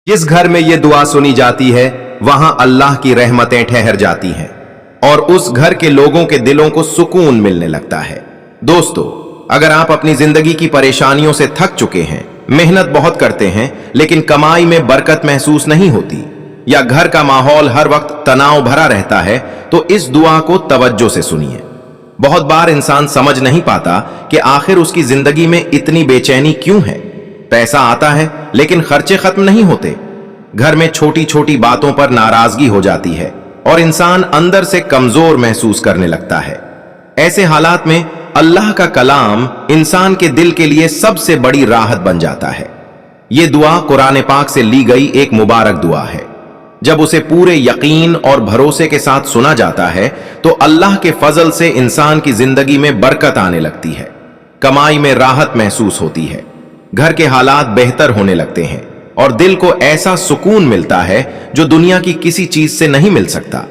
जिस घर में ये दुआ सुनी जाती है वहां अल्लाह की रहमतें ठहर जाती हैं और उस घर के लोगों के दिलों को सुकून मिलने लगता है। दोस्तों, अगर आप अपनी जिंदगी की परेशानियों से थक चुके हैं, मेहनत बहुत करते हैं लेकिन कमाई में बरकत महसूस नहीं होती, या घर का माहौल हर वक्त तनाव भरा रहता है, तो इस दुआ को तवज्जो से सुनिए। बहुत बार इंसान समझ नहीं पाता कि आखिर उसकी जिंदगी में इतनी बेचैनी क्यों है। पैसा आता है लेकिन खर्चे खत्म नहीं होते, घर में छोटी छोटी बातों पर नाराजगी हो जाती है और इंसान अंदर से कमजोर महसूस करने लगता है। ऐसे हालात में अल्लाह का कलाम इंसान के दिल के लिए सबसे बड़ी राहत बन जाता है। यह दुआ कुरान पाक से ली गई एक मुबारक दुआ है। जब उसे पूरे यकीन और भरोसे के साथ सुना जाता है तो अल्लाह के फजल से इंसान की जिंदगी में बरकत आने लगती है, कमाई में राहत महसूस होती है, घर के हालात बेहतर होने लगते हैं और दिल को ऐसा सुकून मिलता है जो दुनिया की किसी चीज से नहीं मिल सकता।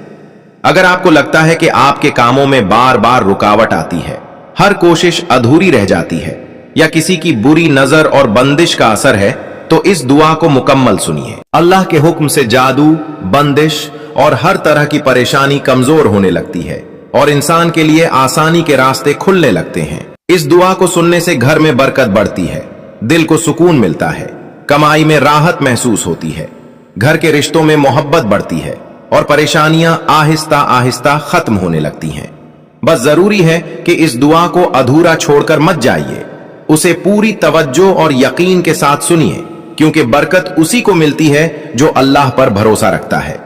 अगर आपको लगता है कि आपके कामों में बार बार रुकावट आती है, हर कोशिश अधूरी रह जाती है, या किसी की बुरी नजर और बंदिश का असर है, तो इस दुआ को मुकम्मल सुनिए। अल्लाह के हुक्म से जादू, बंदिश और हर तरह की परेशानी कमजोर होने लगती है और इंसान के लिए आसानी के रास्ते खुलने लगते हैं। इस दुआ को सुनने से घर में बरकत बढ़ती है, दिल को सुकून मिलता है, कमाई में राहत महसूस होती है, घर के रिश्तों में मोहब्बत बढ़ती है और परेशानियां आहिस्ता आहिस्ता खत्म होने लगती हैं। बस जरूरी है कि इस दुआ को अधूरा छोड़कर मत जाइए, उसे पूरी तवज्जो और यकीन के साथ सुनिए, क्योंकि बरकत उसी को मिलती है जो अल्लाह पर भरोसा रखता है।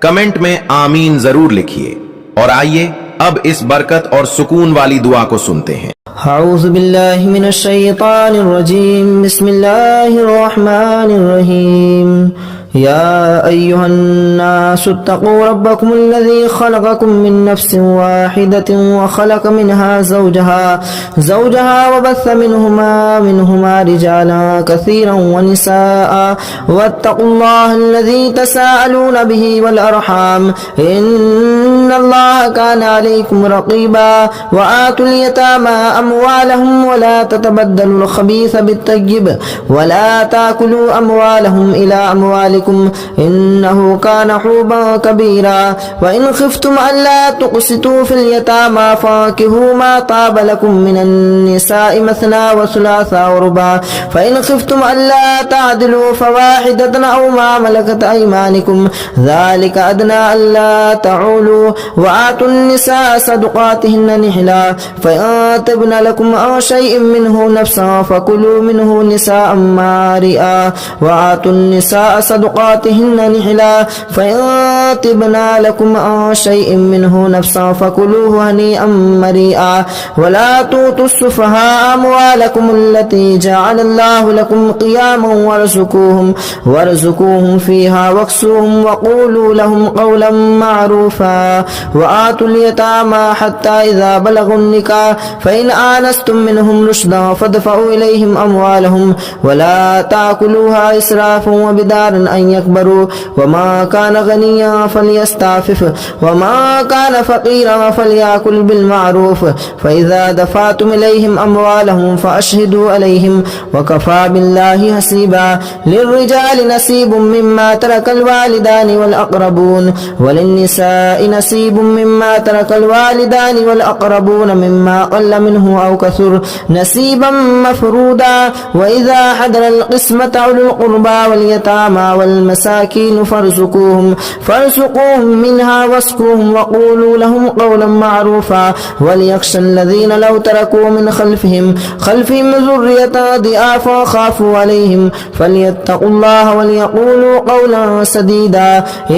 कमेंट में आमीन जरूर लिखिए। और आइए अब इस बरकत और सुकून वाली दुआ को सुनते हैं। अऊज़ु बिल्लाहि मिनश शैतानिर रजीम, बिस्मिल्लाहिर रहमानिर रहीम। या अय्युहन्नासु इत्तक़ू रब्बकुमुल्लज़ी ख़लक़कुम मिन नफ़्सिन वाहिदतिन व ख़लक़ मिनहा ज़ौजहा व बस्स मिनहुमा रिजालन कसीरन व निसाअ वत्तक़ुल्लाह अल्लज़ी तसाअलून बिही वल अरहाम इन्नल्लाह काना अलैकुम रक़ीबा व आतुल यतामा अमवालहुम व ला ततबद्दलुल ख़बीथ बित्तय्यिब व ला ताकुलू अमवालहुम इला अमवालिकुम इन्नहु कान हुब्बन कबीरा व इन खिफ्तुम अल्ला तुक़सितू फिल यतामा फांकिहू मा ताब लकुम मिनन निसाइ मसना व सुलासा व रुबा फ़इन खिफ्तुम अल्ला तादिलू फ़वाहिदतन औ मा मलकत अयमानिकुम ज़ालिका अदना अल्ला तऊलू व आतुन निसा सदक़ातिहिन्न निहला फ़इन तिब्न लकुम अन शैइन मिन्हु नफ़्सन फ़कुलू मिन्हु निसाअन मारिआ व आतुन निसा सदक़ातिहिन्न निहला फ़इन तिब्न लकुम अन शैइन मिन्हु नफ़्सन फ़कुलूहु हनीअन मरीआ वला तूतुस सुफ़हा अमवालकुम अल्लती जअलल्लाहु लकुम क़ियामन वरज़ुकूहुम फ़ीहा वक्सूहुम वक़ूलू लहुम क़ौलन मअरूफ़ा व आतुल यतामा हत्ता इज़ा बलगुन निकाह फ़इन आनस्तुम मिनहुम रुश्दन फ़दफ़उ इलैहिम अमवालहुम वला ताकुलूहा इसराफ़न व बिदारन अन यकबरू वमा कान गनिय्यन फ़लयस्ताफ़िफ़ वमा कान फ़क़ीरन फ़लयअकुल बिलमअरूफ़ फ़इज़ा दफ़अतुम इलैहिम अमवालहुम फ़अशहिदू अलैहिम वकफ़ा बिल्लाहि हसीबा लिर्रिजालि नसीबुम मिम्मा तरकल वालिदानि वल अक़रबून वलिन्निसाइ नसीबुम मिम्मा तरकल वालिदानि वल अक़रबून मिम्मा क़ल्ल मिन्हु औ कसुर नसीबन मफ़रूदा व इज़ा हदरल क़िस्मत उलुल क़ुरबा वल यतामा वल मसाकीन फ़रज़ुक़ूहुम मिन्हा वस्क़ूहुम वक़ूलू लहुम क़ौलन मअरूफ़ा वलियख़्शा अल्लज़ीना लौ तरकू मिन ख़ल्फ़िहिम ज़ुर्रियतन धिआफ़न ख़ाफ़ू अलैहिम फ़लियत्तक़ुल्लाह वलियक़ूलू क़ौलन सदीदा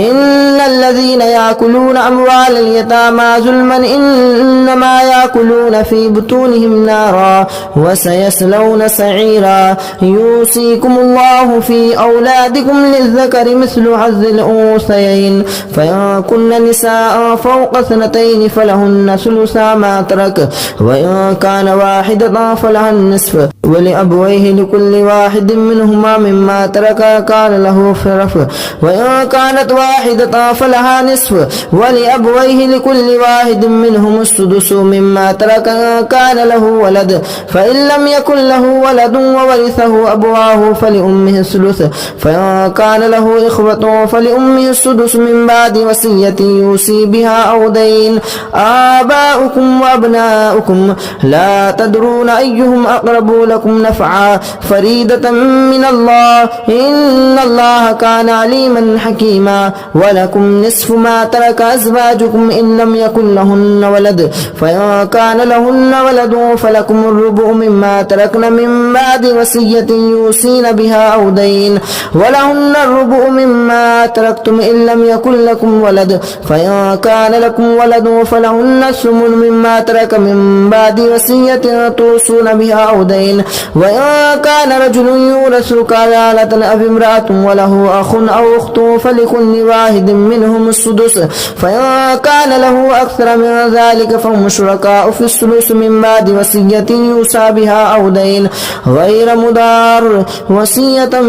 इन्नल्लज़ीना याकुलून अमवालल यतामा ज़ुल्मन इन्नमा याकुलून फ़ी बुतूनिहिम नारा व सयस्लौन सईरा यूसीकुमुल्लाहु फ़ी औलादिकुम लिज़्ज़करि मिस्लु हज़्ज़िल उन्सयैन फ़इन कुन्न निसाअन फ़ौक़ इस्नतैनि फ़लहुन्न सुलुसा मा तरक व इन कान वाहिदतन फ़लहा निस्फ़ व लिअबवैहि लिकुल्लि वाहिदिन मिन्हुमा मिम्मा तरक कान लहु फ़रफ़ व इन कानत वाहिदतन फ़लहा निस्फ़ व ولأبويه لكل واحد منهم السدس مما ترك إن كان له ولد فإن لم يكن له ولد وورثه أبواه فلأمه الثلث فإن كان له إخوة فلأمه السدس من بعد وصية يوصي بها أو دين آباؤكم وأبناؤكم لا تدرون أيهم أقرب لكم نفعا فريدة من الله إن الله كان عليما حكيما ولكم نصف ما ترك أزواجكم إن لم يكن لهن ولد فإن كان لهن ولد فلكم الربع مما تركن من بعد وصية يوصين بها أو دين ولهن الربع مما تركتم إن لم يكن لكم ولد فإن كان لكم ولد فلهن الثمن مما ترك من بعد وصية توصون بها أو دين وإن كان رجل يورث كلالة أو امرأة وله أخ أو أخت فلكل واحد منهم السدس فإن كان له أكثر من ذلك فهم شركاء في الثلث من بعد وصية يوصى بها أو دين غير مضار وصية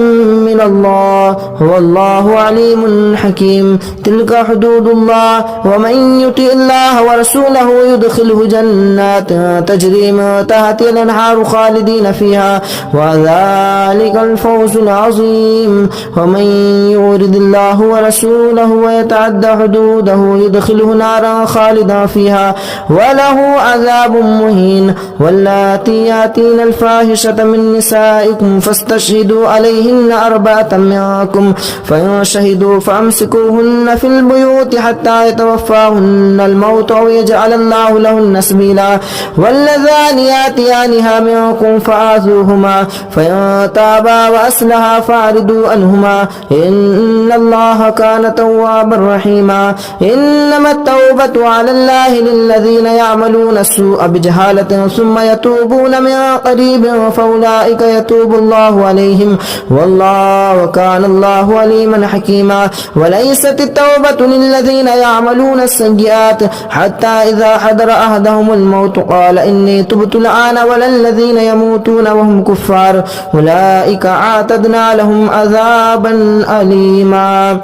من الله والله عليم حكيم تلك حدود الله ومن يطع الله ورسوله يدخله جنات تجري من تحتها الأنهار خالدين فيها وذلك الفوز العظيم ومن يرد الله ورسوله ويتعدى حدوده يدخله نارا خالدا فيها وله عذاب مهين واللاتي ياتين الفاحشة من نسائكم فاستشهدوا عليهن 4 منكم فإن شهدوا فأمسكوهن في البيوت حتى يتوفاهن الموت أو يجعل الله لهن سبيلا واللذان ياتيانها منكم فآذوهما فإن تابا وأصلحا فأعرضوا عنهما إن الله كان توابا رحيما إنما التوبة على الله للذين يعملون السوء بجهالة ثم يتوبون من قريب فأولئك يتوب الله عليهم والله كان الله عليما حكيما وليست التوبة للذين يعملون السيئات حتى إذا حضر أحدهم الموت قال إني تبت الآن ولا الذين يموتون وهم كفار أولئك أعتدنا لهم عذابا أليما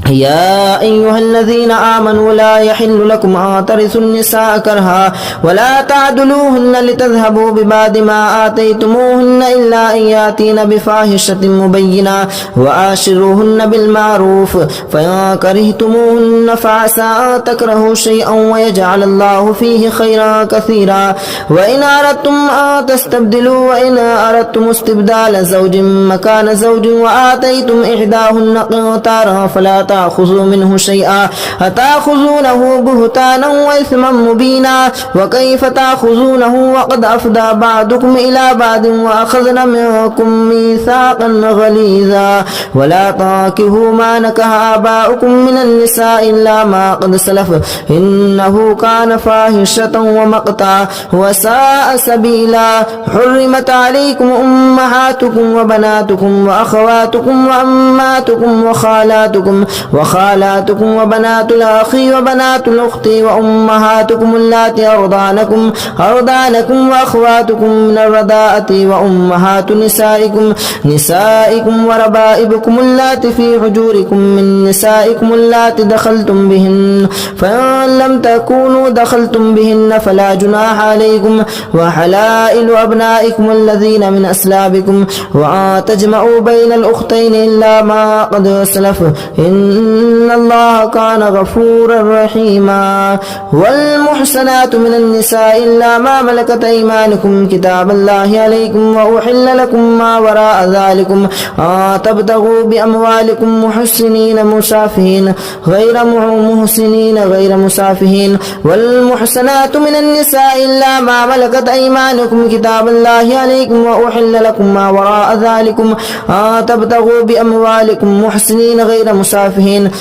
يا أيها الذين آمنوا لا يحل لكم أن ترثوا النساء كرها ولا تعدلوهن لتذهبوا ببعض ما آتيتموهن إلا أن يأتين بفاحشة مبينة وآشروهن بالمعروف فإن كرهتموهن فعسى أن تكرهوا شيئا ويجعل الله فيه خيرا كثيرا وإن أردتم أن تستبدلوا وإن أردتم استبدال زوج مكان زوج وآتيتم إحداهن قنطارا فلا تأخذوا منه شيئا أتأخذونه بهتانا وإثما مبينا وكيف تأخذونه وقد أفضى بعضكم إلى بعض وأخذن منكم ميثاقا غليظا ولا تنكحوا ما نكح آباؤكم من النساء إلا ما قد سلف إنه كان فاحشة ومقتا وساء سبيلا حرمت عليكم أمهاتكم وبناتكم وأخواتكم وأماتكم وخالاتكم وبنات الأخ وبنات الأخت وأمهاتكم اللاتي أرضانكم وأخواتكم من الرضاعة وأمهات نسائكم وربائبكم اللاتي في حجوركم من نسائكم اللاتي دخلتم بهن فإن لم تكونوا دخلتم بهن فلا جناح عليكم وحلائل أبنائكم الذين من أسلابكم وأن تجمعوا بين الأختين إلا ما قد سلف إن الله كان غفورا رحيما والمحسنات من النساء إلا ما ملكت أيمانكم كتاب الله عليكم وأحل لكم ما وراء ذلكم تبتغوا بأموالكم محسنين مسافهين غير مسافهين والمحسنات من النساء إلا ما ملكت أيمانكم كتاب الله عليكم وأحل لكم ما وراء ذلكم تبتغوا بأموالكم محسنين غير مسافهين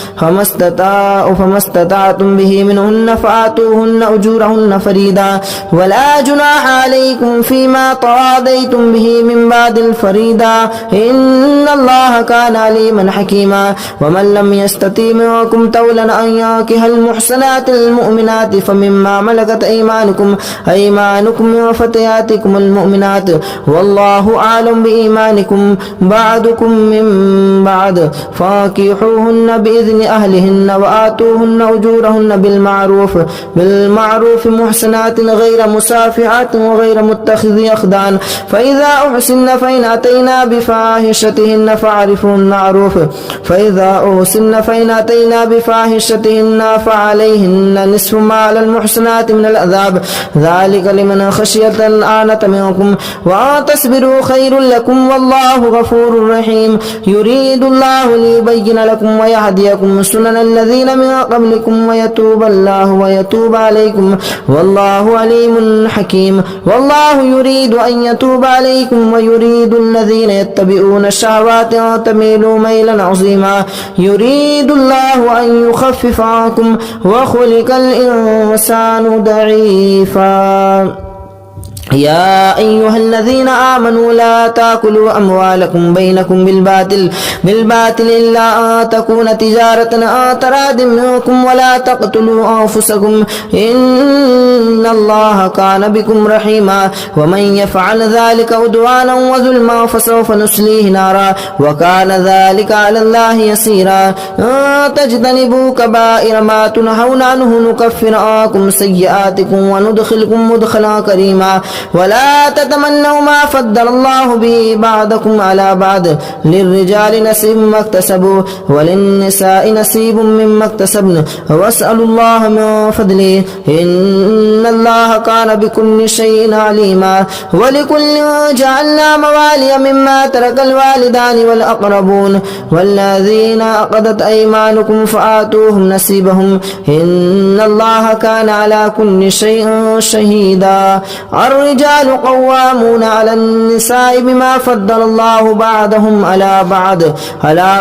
فما استطعتم به منهن فآتوهن أجورهن فريدا ولا جناح عليكم فيما تراضيتم به من بعد الفريضة إن الله كان عليما حكيما ومن لم يستطع منكم طولا أن ينكح المحسنات المؤمنات فمما ملكت أيمانكم من فتياتكم المؤمنات والله أعلم بإيمانكم بعضكم من بعض فانكحوهن بإذن أهلهن وآتوهن أجورهن بالمعروف محسنات غير مسافحات وغير متخذي أخدان فإذا أحسن فإن أتينا بفاحشتهن فعليهن نصف ما على المحسنات من العذاب ذلك لمن خشي الآنة منكم وأن تصبروا خير لكم والله غفور رحيم يريد الله ليبين لكم ويهديكم سنن الذين من قبلكم ويتوب عليكم والله عليم حكيم والله يريد أن يتوب عليكم ويريد الذين يتبعون الشهوات أن تميلوا ميلا عظيما يريد الله أن يخفف عنكم وخلق الإنسان ضعيفا يا أيها الذين آمنوا لا تأكلوا أموالكم بينكم بالباطل إلا أن تكون تجارة أن تراد منكم ولا تقتلوا أنفسكم إن الله كان بكم رحيما ومن يفعل ذلك عدوانا وظلما فسوف نصليه نارا وكان ذلك على الله يسيرا أن تجتنبوا كبائر ما تنهون عنه نكفر عنكم سيئاتكم وندخلكم مدخلا كريما ولا تتمنوا ما فضل الله به بعضكم على بعض للرجال نصيب مما اكتسبوا وللنساء نصيب مما اكتسبن واسألوا الله من فضله إن الله كان بكل شيء عليما ولكل جعلنا موالي مما ترك الوالدان والأقربون والذين عقدت أيمانكم فآتوهم نصيبهم إن الله كان على كل شيء شهيدا الرجال قوامون على النساء بما فضل الله بعضهم على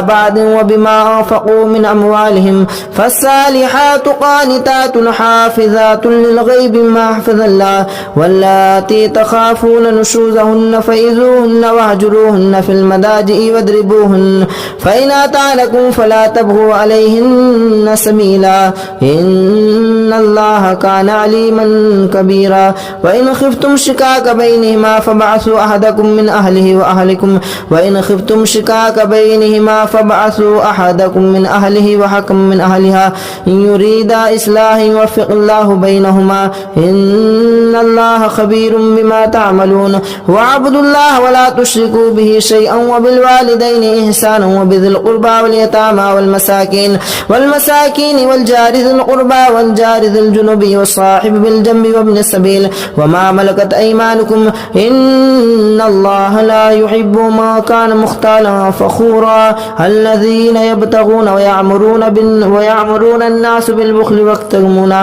بعض وبما أنفقوا من أموالهم فالصالحات قانتات حافظات للغيب ما حفظ الله واللاتي تخافون نشوزهن فإذوهن واهجروهن في المضاجع واضربوهن فإن أطعنكم فلا تبغوا عليهن سبيلا إن الله كان عليما كبيرا وإن خفتم شقاق بينهما فابعثوا أحدكم من أهله وحكم من أهلها إن يريدا إصلاحا يوفق الله بينهما إن الله خبير بما تعملون واعبدوا الله ولا تشركوا به شيئا وبالوالدين إحسانا وبذي القربى واليتامى والمساكين والجار ذي القربى والجار ذي الجنب والصاحب بالجنب وابن السبيل وما ملكت أيمانكم إن الله لا يحب ما كان مختالا فخورا الذين يبتغون ويعمرون الناس بالبخل ويكتمون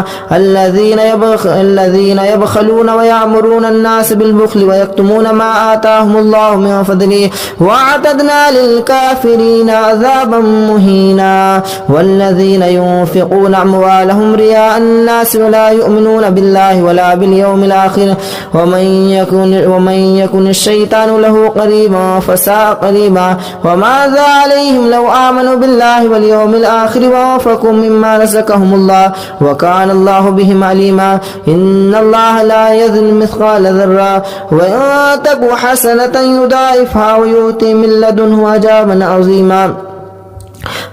الذين يبخلون ويعمرون الناس بالبخل ويكتمون ما آتاهم الله من فضله وأعتدنا للكافرين عذابا مهينا والذين ينفقون أموالهم رياء الناس ولا يؤمنون بالله ولا باليوم الآخر ومن يكن الشيطان له قريبا فساء قريبا وماذا عليهم لو آمنوا بالله واليوم الآخر وأنفقوا مما رزقهم الله وكان الله بهم عليما إن الله لا يظلم مثقال ذرة وإن تك حسنة يضاعفها ويؤتي من لدنه أجرا عظيما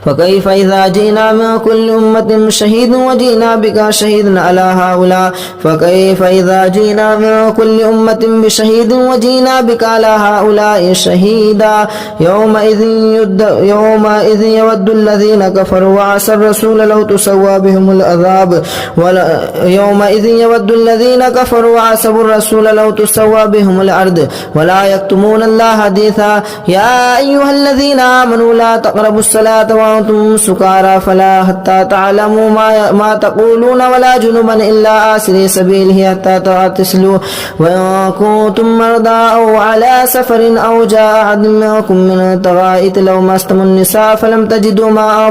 فكيف إذا جئنا من كل أمة شهيد وجئنا بك شهيدا على هؤلاء فكيف إذا جئنا من كل أمة بشهيد وجئنا بك على هؤلاء شهيدا يومئذ يود الذين كفروا وعصوا الرسول لو تسوى بهم العذاب يومئذ يود الذين كفروا وعصوا الرسول لو تسوى بهم الأرض ولا يكتمون الله حديثا يا أيها الذين آمنوا لا تقربوا الصلاة وأنتم سكارى فلا حتى تعلموا ما تقولون ولا جنبا إلا آسري سبيله حتى تغتسلوا وإن كنتم مرضى أو على سفر أو جاء أحد منكم من الغائط لو مستم النساء فلم تجدوا ماء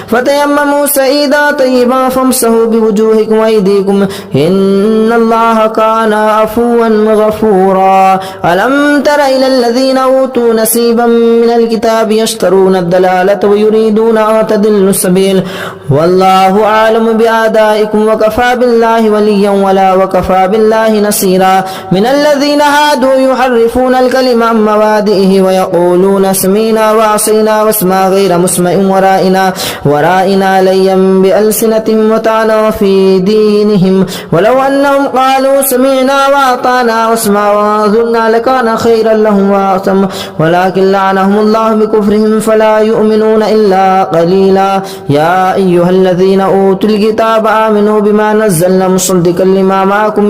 فتيمموا سعيدا طيبا فامسحوا بوجوهكم وأيديكم إن الله كان عفوا غفورا ألم تر إلى الذين أوتوا نصيبا من الكتاب يشترون الضلالة يريدون أن تضلوا السبيل والله أعلم بأعدائكم وكفى بالله وليا ولا وكفى بالله نصيرا من الذين هادوا يحرفون الكلم عن مواضعه ويقولون سمعنا وعصينا واسمع غير مسمع ورائنا ليا بألسنتهم وطعنا في دينهم ولو أنهم قالوا سمعنا وأطعنا واسمع وانظرنا لكان خيرا لهم وأعظم ولكن لعنهم الله بكفرهم فلا يؤمنون إلا قليلا يا أيها الذين أوتوا الكتاب آمنوا بما نزلنا مصدقا لما معكم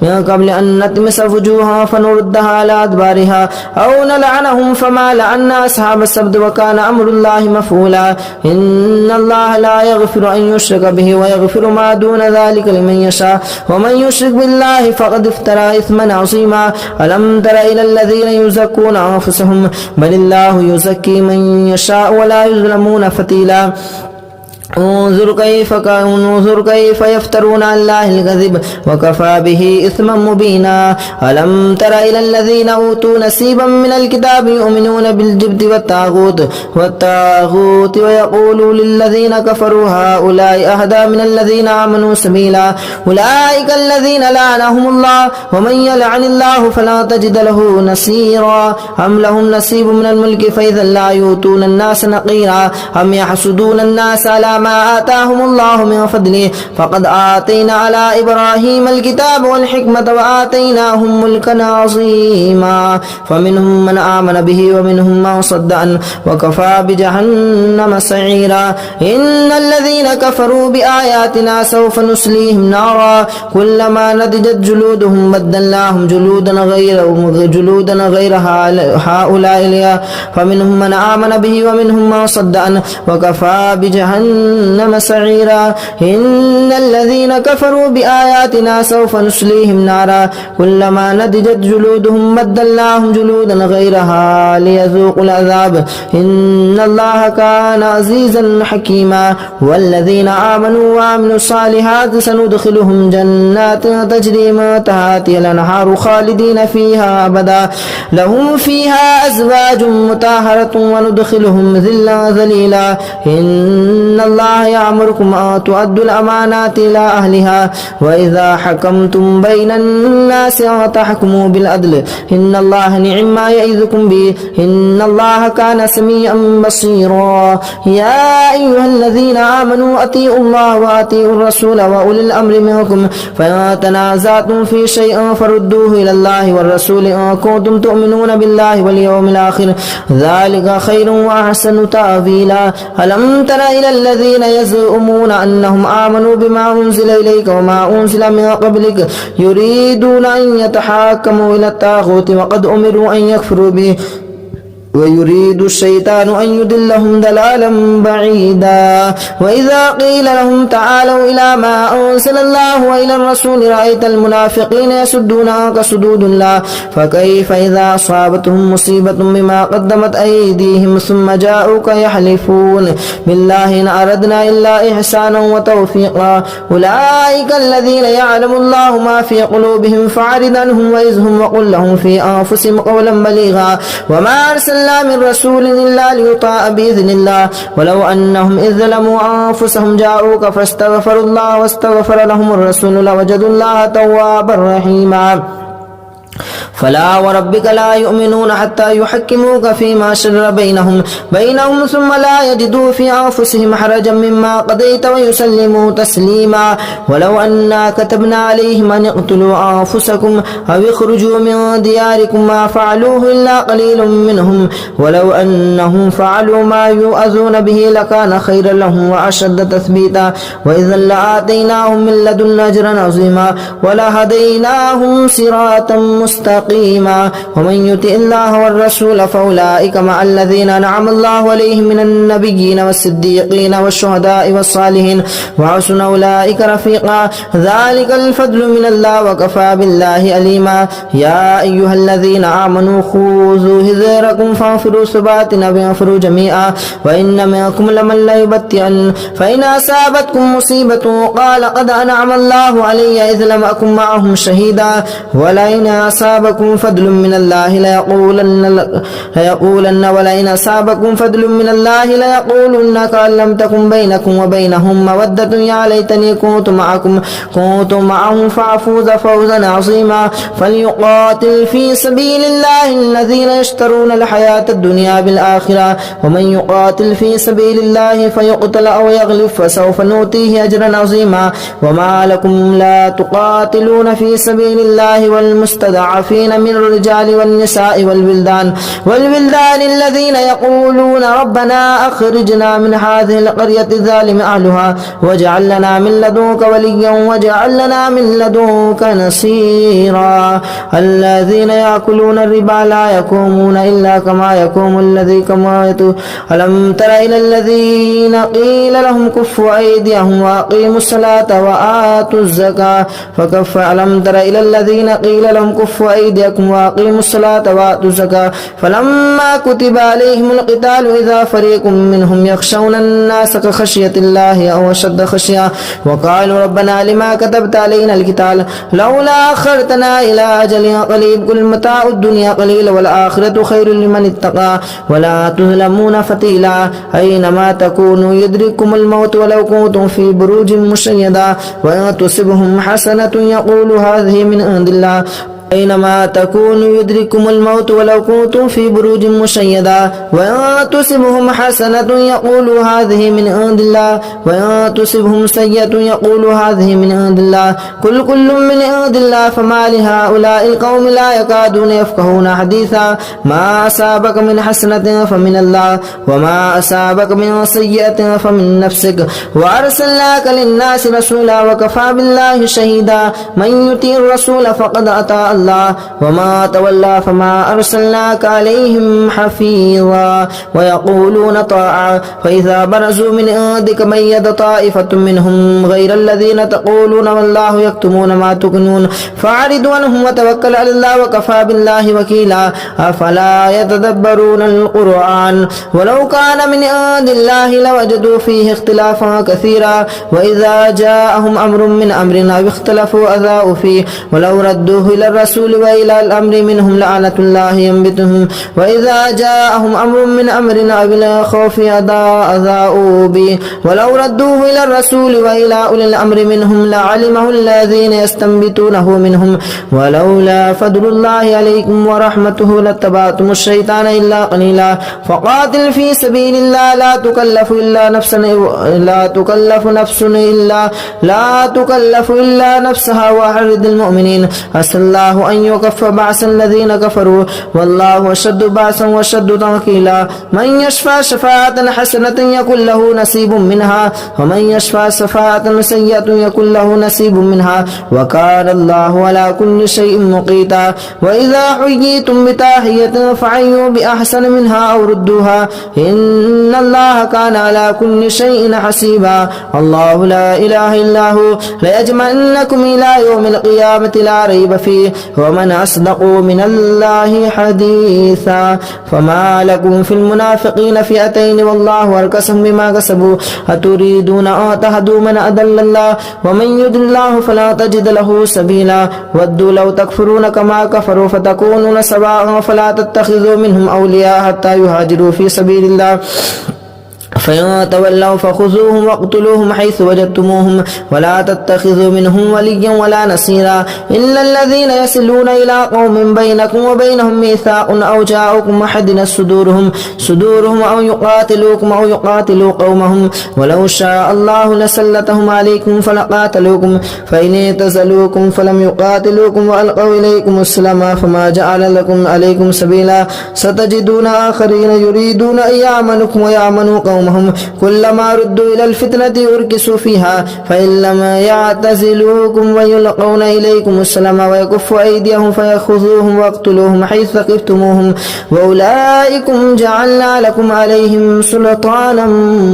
من قبل أن نطمس وجوها فنردها على أدبارها أو نلعنهم فما لعنا أصحاب السبت وكان أمر الله مفعولا إن الله لا يغفر أن يشرك به ويغفر ما دون ذلك لمن يشاء ومن يشرك بالله فقد افترى إثما عظيما ألم تر إلى الذين يزكون أنفسهم بل الله يزكي من يشاء ولا يظلمون فتيلا انظر كيف يفترون على الله الكذب وكفى به إثما مبينا ألم تر إلى الذين أوتوا نصيبا من الكتاب يؤمنون بالجبت والطاغوت ويقولوا للذين كفروا هؤلاء أهدى من الذين آمنوا سبيلا أولئك الذين لعنهم الله ومن يلعن الله فلا تجد له نصيرا أم لهم نصيب من الملك فإذا لا يؤتون الناس نقيرا أم يحسدون الناس على ما آتاهم الله من فضله فقد آتينا على إبراهيم الكتاب والحكمة وآتيناهم ملكا عظيما فمنهم من آمن به ومنهم من صد عنه وكفى بجهنم سعيرا إن الذين كفروا بآياتنا سوف نصليهم نارا كلما نضجت جلودهم بدلناهم جلودا غيرها هؤلاء فمنهم من آمن به ومنهم من صد عنه وكفى بجهنم سعيرا إن الذين كفروا بآياتنا سوف نصليهم نارا كلما نضجت جلودهم بدلناهم جلودا غيرها ليذوقوا العذاب إن الله كان عزيزا حكيما والذين آمنوا وعملوا الصالحات سندخلهم جنات تجري من تحتها الأنهار خالدين فيها أبدا لهم فيها أزواج مطهرة وندخلهم ذلا ذليلا إن الله يأمركم أن تؤدوا الأمانات إلى أهلها وإذا حكمتم بين الناس أن تحكموا بالعدل إن الله نعم ما يعظكم به إن الله كان سميعا بصيرا يا أيها الذين آمنوا أطيعوا الله وأطيعوا الرسول وأولي الأمر منكم فإن تنازعتم في شيء فردوه إلى الله والرسول إن كنتم تؤمنون بالله واليوم الآخر ذلك خير وأحسن تأويلا ألم تر إلى الذين يزعمون أنهم آمنوا بما أنزل إليك وما أنزل من قبلك يريدون أن يتحاكموا إلى الطاغوت وقد أمروا أن يكفروا به ويريد الشيطان أن يضلهم ضلالا بعيدا وإذا قيل لهم تعالوا إلى ما أنزل الله وإلى الرسول رأيت المنافقين يصدون عنك صدود الله فكيف إذا أصابتهم مصيبة بما قدمت أيديهم ثم جاءوك يحلفون بالله إن أردنا إلا إحسانا وتوفيقا أولئك الذين يعلم الله ما في قلوبهم فاعرض عنهم وإذهم وقل لهم في أنفسهم قولا بليغا وما أرسلنا من رسول إلا ليطاع بإذن الله ولو أنهم إذ ظلموا أنفسهم جاءوك فاستغفروا الله واستغفر لهم الرسول لوجدوا الله توابا رحيما فلا وربك لا يؤمنون حتى يحكموك فيما شجر بينهم ثم لا يجدوا في أنفسهم حرجا مما قضيت ويسلموا تسليما ولو أنا كتبنا عليهم أن اقتلوا أنفسكم أو اخرجوا من دياركم ما فعلوه إلا قليل منهم ولو أنهم فعلوا ما يؤذون به لكان خيرا لهم وأشد تثبيتا وإذا لآتيناهم من لدنا أجرا عظيما ولهديناهم صراطا مستقيما ومن يطع الله والرسول فأولئك مع الذين أنعم الله عليهم من النبيين والصديقين والشهداء والصالحين وحسن أولئك رفيقا ذلك الفضل من الله وكفى بالله عليما يا أيها الذين آمنوا خذوا حذركم فانفروا ثبات أو انفروا جميعا وإن منكم لمن ليبطئن فإن أصابتكم مصيبة قال قد أنعم الله علي إذ لم أكن معهم شهيدا ولئن أصابكم فضل من الله ليقولن ولئن أصابكم فضل من الله ليقولن كأن لم تكن بينكم وبينهم مودة يا ليتني كنت معهم فأفوز فوزا عظيما فليقاتل في سبيل الله الذين يشترون الحياة الدنيا بالآخرة ومن يقاتل في سبيل الله فيقتل أو يغلب فسوف نؤتيه أجرا عظيما وما لكم لا تقاتلون في سبيل الله والمستضعفين من الرجال والنساء والولدان الذين يقولون ربنا أخرجنا من هذه القرية الظالم أهلها واجعل لنا من لدنك وليا واجعل لنا من لدنك نصيرا الذين يأكلون الربا لا يقومون إلا كما يقوم الذي ألم تر إلى الذين قيل لهم كفوا أيديهم وأقيموا الصلاة وآتوا الزكاة ألم تر إلى الذين قيل لهم كفوا أيديكم وأقيموا الصلاة وآتوا الزكاة فلما كتب عليهم القتال إذا فريق منهم يخشون الناس كخشية الله أو أشد خشية وقالوا ربنا لما كتبت علينا القتال لولا أخرتنا إلى أجل قريب قل متاع الدنيا قليل والآخرة خير لمن اتقى ولا تظلمون فتيلا أينما تكونوا يدرككم الموت ولو كنتم في بروج مشيدة وإن تصبهم حسنة يقول هذه من عند الله أينما تكونوا يدرككم الموت ولو كنتم في بروج مشيدة وإن تصبهم حسنة يقولوا هذه من عند الله وإن تصبهم سيئة يقولوا هذه من عند الله كل من عند الله فما لهؤلاء القوم لا يكادون يفقهون حديثا ما أصابك من حسنة فمن الله وما أصابك من سيئة فمن نفسك وأرسلناك للناس رسولا وكفى بالله شهيدا من يطيع الرسول فقد أطاع الله وما تولى فما أرسلناك عليهم حفيظا ويقولون طاعة فإذا برزوا من عندك ميت طائفة منهم غير الذين تقولون والله يكتمون ما تكنون فأعرض عنهم وتوكل على الله وكفى بالله وكيلا أفلا يتدبرون القرآن ولو كان من عند الله لوجدوا فيه اختلافا كثيرا وإذا جاءهم أمر من أمرنا اختلفوا أذاؤوا فيه ولو ردوه إلى الرسول وإلى الأمر منهم لعنة الله ينبتهم وإذا جاءهم أمر من أمرنا بلا خوف أذاؤوا به ولو ردوه إلى الرسول وإلى أولي الأمر منهم لعلمه الذين يستنبتونه منهم ولولا فضل الله عليكم ورحمته لاتبعتم الشيطان إلا قليلا فقاتل في سبيل الله لا تكلف نفسها وحرد المؤمنين أسأل الله أن يكف بعث الذين كفروا والله أشد بعثا وأشد تنكيلا من يشفع شفاعة حسنة يكن له نصيب منها ومن يشفع شفاعة سيئة يكن له نصيب منها وكان الله على كل شيء مقيتا وإذا حييتم بتحية فحيوا بأحسن منها أو ردوها إن الله كان على كل شيء حسيبا الله لا إله إلا هو ليجمعنكم إلى يوم القيامة لا ريب فيه ومن أصدق من الله حديثا فما لكم في المنافقين فئتين والله أركسهم بما كسبوا أتريدون أن تهدوا من أضل الله ومن يضلل الله فلا تجد له سبيلا ودوا لو تكفرون كما كفروا فتكونون سواء فلا تتخذوا منهم أولياء حتى يهاجروا في سبيل الله فإن تولوا فخذوهم واقتلوهم حيث وجدتموهم ولا تتخذوا منهم وليا ولا نصيرا إلا الذين يصلون إلى قوم بينكم وبينهم ميثاق أو جاءوكم حدثت صدورهم أو يقاتلوكم أو يقاتلوا قومهم ولو شاء الله لسلطهم عليكم فلقاتلوكم فإن اعتزلوكم فلم يقاتلوكم وألقوا إليكم السلام فما جعل لكم عليكم سبيلا ستجدون آخرين يريدون أن يأمنكم ويأمنوا قومهم كلما ردوا إلى الفتنة أركسوا فيها فإن لم يعتزلوكم ويلقون إليكم السلام ويكفوا أيديهم فيأخذوهم واقتلوهم حيث ثقفتموهم وأولئكم جعلنا لكم عليهم سلطانا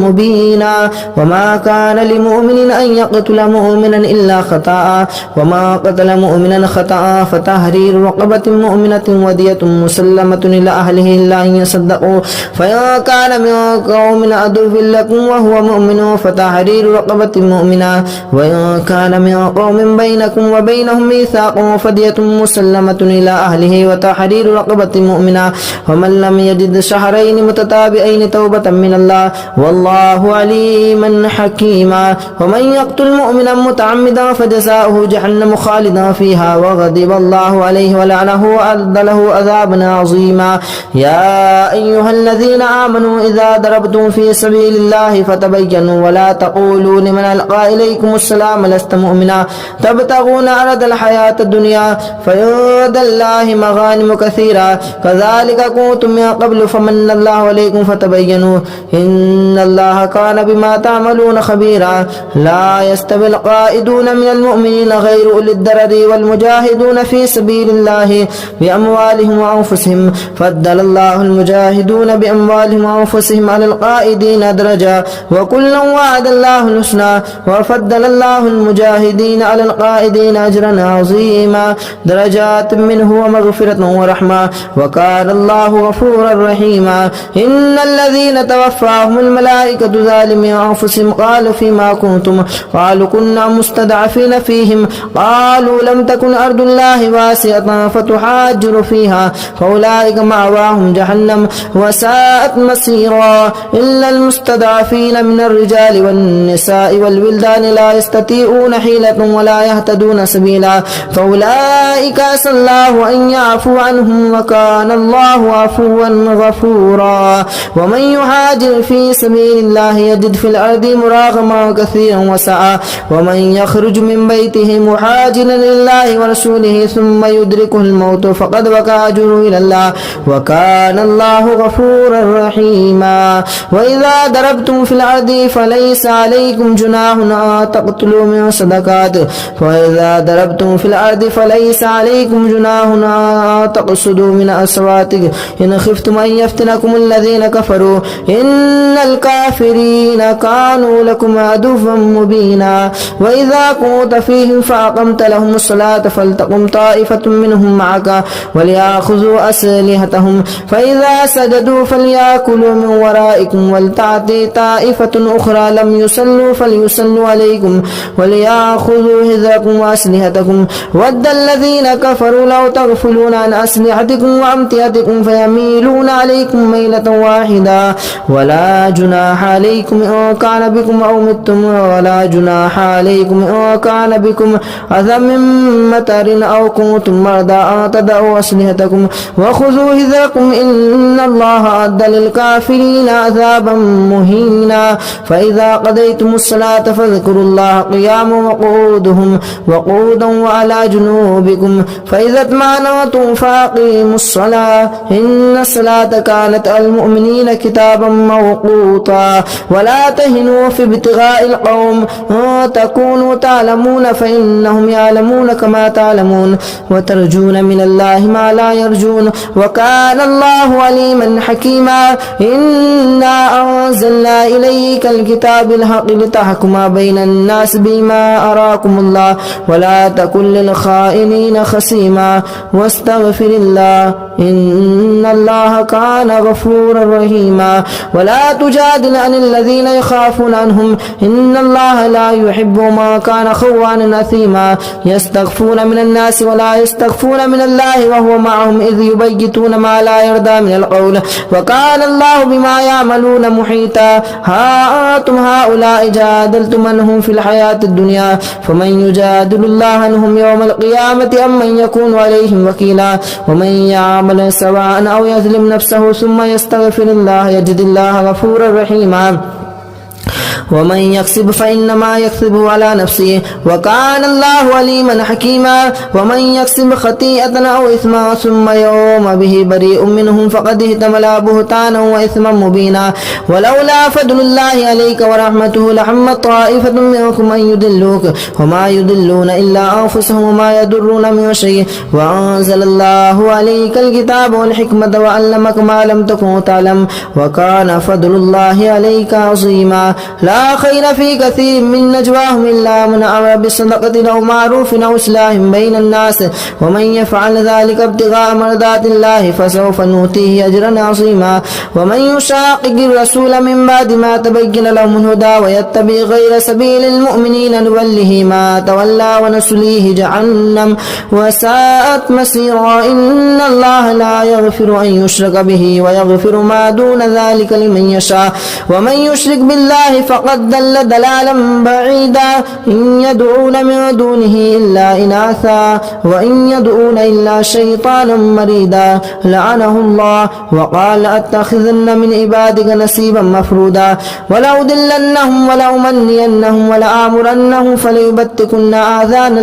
مبينا وما كان لمؤمن أن يقتل مؤمنا إلا خطأ وما قتل مؤمنا خطأ فتحرير رقبة مؤمنة ودية مسلمة إلى أهله إلا أن يصدقوا فإن كان من قوم عدو لكم وهو مؤمن فتحرير رقبة مؤمنة وإن كان من قوم بينكم وبينهم ميثاق فدية مسلمة إلى أهله وتحرير رقبة مؤمنة ومن لم يجد شهرين متتابعين توبة من الله والله عليما حكيما ومن يقتل مؤمنا متعمدا فجزاؤه جهنم خالدا فيها وغضب الله عليه ولعنه وأعد له عذابا عظيما يا أيها الذين آمنوا إذا ضربتم في سبيل الله فتبينوا ولا تقولوا لمن ألقى إليكم السلام لست مؤمنا تبتغون عرض الحياة الدنيا فعند الله مغانم كثيرة كذلك كنتم من قبل فمن الله عليكم فتبينوا إن الله كان بما تعملون خبيرا لا يستوي القائدون من المؤمنين غير أولي الضرر والمجاهدون في سبيل الله بأموالهم وأنفسهم فضل الله المجاهدون بأموالهم وأنفسهم على القائدين درجة وكلا وعد الله الحسنى وفضل الله المجاهدين على القائدين أجرا عظيما درجات منه ومغفرة ورحمة وكان الله غفورا رحيما إن الذين توفاهم الملائكة ظالمي أنفسهم قالوا فيما كنتم قالوا كنا مستضعفين فيهم قالوا لم تكن أرض الله واسعة فتحاجر فيها فأولئك مأواهم جهنم وساءت مصيرا إلا المستضعفين من الرجال والنساء والولدان لا يستطيعون حيلة ولا يهتدون سبيلا فأولئك عسى الله أن يعفو عنهم وكان الله عفوا غفورا ومن يهاجر في سبيل الله يجد في الأرض مراغما كثيرا وسعا ومن يخرج من بيته مهاجرا لله ورسوله ثم يدركه الموت فقد وقع أجره إلى الله وكان الله غفورا رحيما وإذا ضربتم في الأرض فليس عليكم جناح أن تقتلوا من صدقات وإذا ضربتم في الأرض فليس عليكم جناح أن تقصدوا من أصواتكم إن خفتم أن يفتنكم الذين كفروا إن الكافرين كانوا لكم عدوا مبينا وإذا كنت فيهم فأقمت لهم الصلاة فلتقم طائفة منهم معك وليأخذوا أسلحتهم فإذا سجدوا فليأكلوا من ورائكم ولتأتي طائفة أخرى لم يصلوا فليصلوا عليكم وليأخذوا حذركم وأسلحتكم ود الذين كفروا لو تغفلون عن أسلحتكم وأمتعتكم فيميلون عليكم ميلة واحدة ولا جناح عليكم إن كان بكم أو متم ولا جناح عليكم إن كان بكم أذى من مطر أو كنتم مرضى أن تضعوا أسلحتكم وخذوا حذركم إن الله أعد للكافرين عذابا مهينا فإذا قضيتم الصلاة فاذكروا الله قياما وقعودا وعلى جنوبكم فإذا اطمأننتم فأقيموا الصلاة إن الصلاة كانت على المؤمنين كتابا موقوتا ولا تهنوا في ابتغاء القوم تكونوا تعلمون فإنهم يعلمون كما تعلمون وترجون من الله ما لا يرجون وكان الله عليما حكيما إنا أنزلنا إليك الكتاب الحق لتحكم بين الناس بما أراكم الله ولا تكن للخائنين خصيما واستغفر الله إن الله كان غفورا رحيما ولا تجادل عن الذين يخافون عنهم إن الله لا يحب ما كان خوانا أثيما يستغفون من الناس ولا يستغفون من الله وهو معهم إذ يبيتون ما لا يرضى من القول وكان الله بما يعملون محيطا ها أنتم هؤلاء جادلتم عنهم في الحياة الدنيا فمن يجادل الله عنهم يوم القيامة أم من يكون عليهم وكيلا ومن يعمل سواء أو يظلم نفسه ثم يستغفر الله يجد الله غفورا رحيما ومن يكسب فإنما يكسبه على نفسه وكان الله عليما حكيما ومن يكسب خطيئة أو إثما ثم يوم به بريء منهم فقد احتمل بهتانا وإثما مبينا ولولا فضل الله عليك ورحمته لحمت طائفة منكم أن يضلوك وما يضلون إلا أنفسهم وما يضرون من شيء وأنزل الله عليك الكتاب والحكمة وعلمك ما لم تكن تعلم وكان فضل الله عليك عظيما لا لا خير في كثير من نجواهم إلا من أمر بالصدقة أو معروف أو إصلاح بين الناس ومن يفعل ذلك ابتغاء مرضات الله فسوف نؤتيه أجرا عظيما ومن يشاقق الرسول من بعد ما تبين لهم الهدى ويتبع غير سبيل المؤمنين نوله ما تولى ونصليه جهنم وساءت مسيرا إن الله لا يغفر أن يشرك به ويغفر ما دون ذلك لمن يشاء ومن يشرك بالله فقد ضل ضلالا بعيدا إن يدعون من دونه إلا إناثا وإن يدعون إلا شيطانا مريدا لعنه الله وقال لأتخذن من عبادك نصيبا مفرودا ولأضلنهم ولأمنينهم ولآمرنهم فليبتكن آذان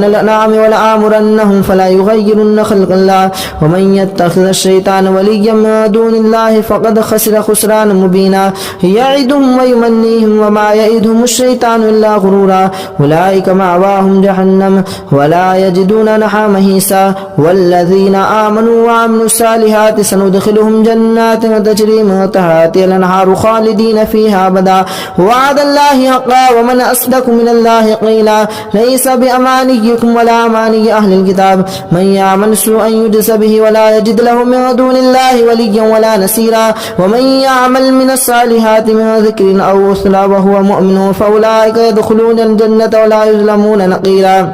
الأنعام ولآمرنهم فلا يغيرن خلق الله ومن يتخذ الشيطان وليا من دون الله فقد خسر خسرانا مبينا يعدهم ويمنيهم وما يعدهم الشيطان إلا غرورا أولئك مأواهم جهنم ولا يجدون عنها محيصا والذين آمنوا وعملوا الصالحات سندخلهم جنات تجري من تحتها الأنهار خالدين فيها أبدا وعد الله حقا ومن أصدق من الله قيلا ليس بأمانيكم ولا أماني أهل الكتاب من يعمل سوءا يجز به ولا يجد له من دون الله وليا ولا نصيرا ومن يعمل من الصالحات من ذكر أو أنثى وهو مؤمن فأولئك يدخلون الجنة ولا يظلمون نقيرا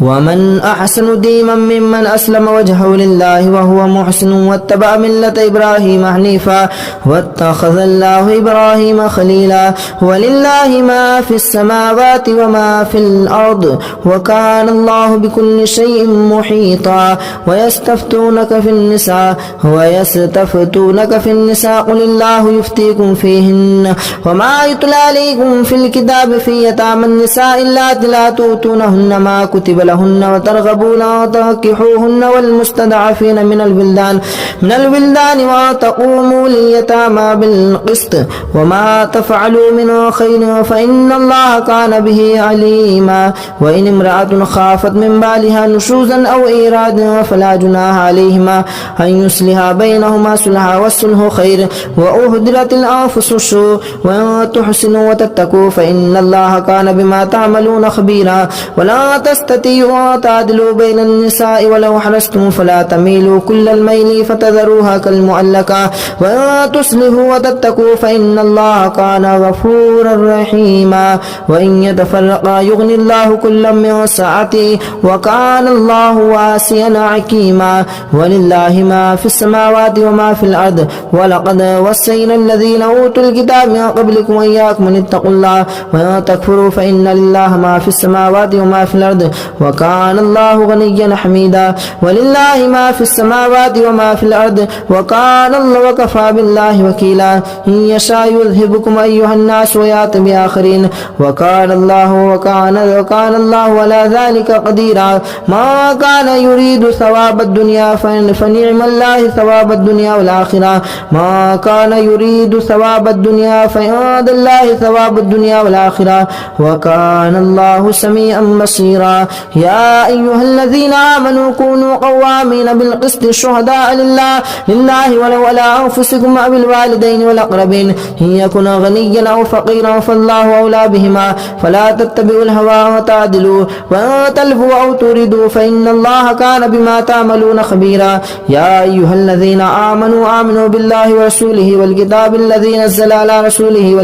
ومن أحسن دينا ممن أسلم وجهه لله وهو محسن واتبع ملة إبراهيم حنيفا واتخذ الله إبراهيم خليلا ولله ما في السماوات وما في الأرض وكان الله بكل شيء محيطا ويستفتونك في النساء قل الله يفتيكم فيهن وما يتلى عليكم في الكتاب في يتامى النساء اللاتي لا تؤتونهن ما كتب لهن وترغبون وتنكحوهن والمستضعفين من الولدان وتقوموا لليتامى بالقسط وما تفعلوا من خير فإن الله كان به عليما وإن امرأة خافت من بالها نشوزا أو إيرادا فلا جناح عليهما أن يصلحا بينهما صلحا والصلح خير وأهدرت الأنفس الشح وأن تحسنوا وتتقوا فإن الله كان بما تعملون خبيرا ولا تستطيعوا تعدلوا بين النساء ولو حرصتم فلا تميلوا كل الميل فتذروها كالمعلقة وأن تصلحوا وتتقوا فإن الله كان غفورا رحيما وإن يتفرقا يغني الله كلا من سعته وكان الله واسعا حكيما ولله ما في السماوات وما في الأرض ولقد وصينا الذين أوتوا الكتاب من قبلكم وإياكم أن اتقوا الله وأن تكفروا فإن لله ما في السماوات وما في الأرض وكان الله غنيا حميدا ولله ما في السماوات وما في الأرض وكان الله وكفى بالله وكيلا إن يشاء يذهبكم أيها الناس ويأتي بآخرين وكان الله على ذلك قديرا ما كان يريد ثواب الدنيا فنعم الله ثواب الدنيا والآخرة ما كان يريد ثواب الدنيا فعند الله ثواب الدنيا والآخرة وكان الله سميعا بصيرا يا أيها الذين آمنوا كونوا قوامين بالقسط شهداء لله ولو على أنفسكم أو الوالدين والأقربين إن يكن غنيا أو فقيرا فالله أولى بهما فلا تتبعوا الهوى وتعدلوا وأن تلفوا أو تردوا فإن الله كان بما تعملون خبيرا يا أيها الذين آمنوا بالله ورسوله والكتاب الذي نزل على رسوله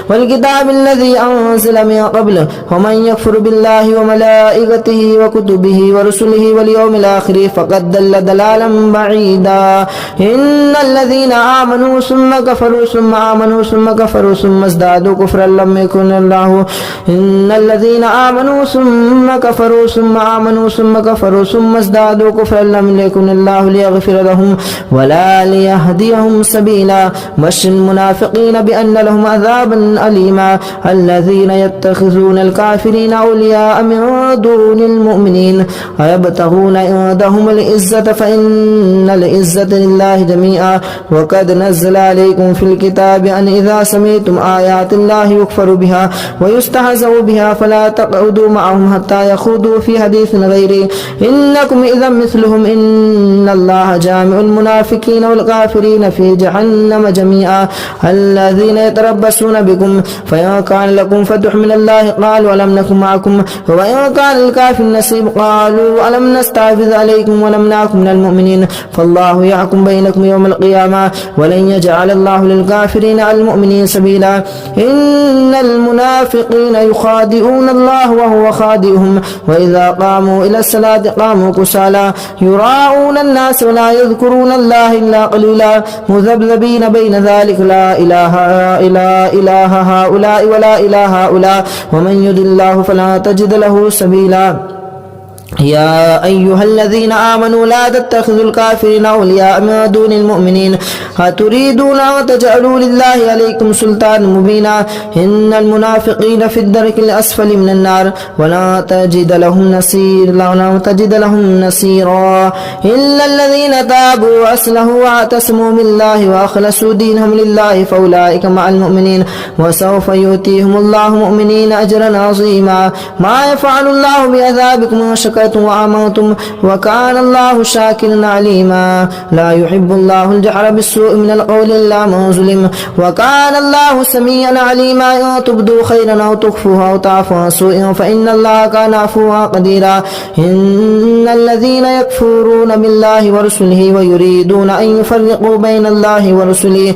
والكتاب الذي أنزل من قبل ومن يكفر بالله وملائكته وكتبه ورسله واليوم الآخر فقد ضل ضلالا بعيدا إن الذين آمنوا ثم كفروا ثم آمنوا ثم كفروا ثم ازدادوا كفرا لم يكن الله إن الذين آمنوا ثم كفروا ثم آمنوا ثم كفروا ثم ازدادوا كفرا لم يكن الله ليغفر لهم ولا ليهديهم سبيلا بشر المنافقين بأن لهم عذابا أليما الذين يتخذون الكافرين أولياء من دون المؤمنين أيبتغون عندهم العزة فإن العزة لله جميعا وقد نزل عليكم في الكتاب أن إذا سمعتم آيات الله يكفر بها ويستهزأ بها فلا تقعدوا معهم حتى يخوضوا في حديث غيره إنكم إذا مثلهم إن الله جامع المنافقين والكافرين في جهنم جميعا الذين يتربصون بكم فإن كان لكم فتح من الله قالوا ألم نكن معكم وإن كان الكافر نصيب قالوا ألم نستحوذ عليكم ولمنعكم من المؤمنين فالله يحكم بينكم يوم القيامة ولن يجعل الله للكافرين على المؤمنين سبيلا إن المنافقين يخادعون الله وهو خادعهم وإذا قاموا إلى الصلاة قاموا كسالى يراءون الناس ولا يذكرون الله إلا قليلا مذبذبين بين ذلك لا إله إلا هؤلاء ولا إله هؤلاء ومن يضل الله فلا تجد له سبيلا يا أيها الذين آمنوا لا تتخذوا الكافرين أولياء من دون المؤمنين أتريدون أن تجعلوا لله عليكم سلطانا مبينا إن المنافقين في الدرك الأسفل من النار ولا تجد لهم نصيرا إلا الذين تابوا وأصلحوا واعتصموا بالله وأخلصوا دينهم لله فأولئك مع المؤمنين وسوف يؤتيهم الله مؤمنين أجرا عظيما ما يفعل الله بعذابكم شكرتم وآمنتم وكان الله شاكرا عليما لا يحب الله الجهر بالسوء من القول إلا من ظلم وكان الله سميعا عليما إن تبدوا خيرا أو تخفوها أو تعفوا عن سوء فإن الله كان عفوا قديرا إن الذين يكفرون بالله ورسله ويريدون أن يفرقوا بين الله ورسله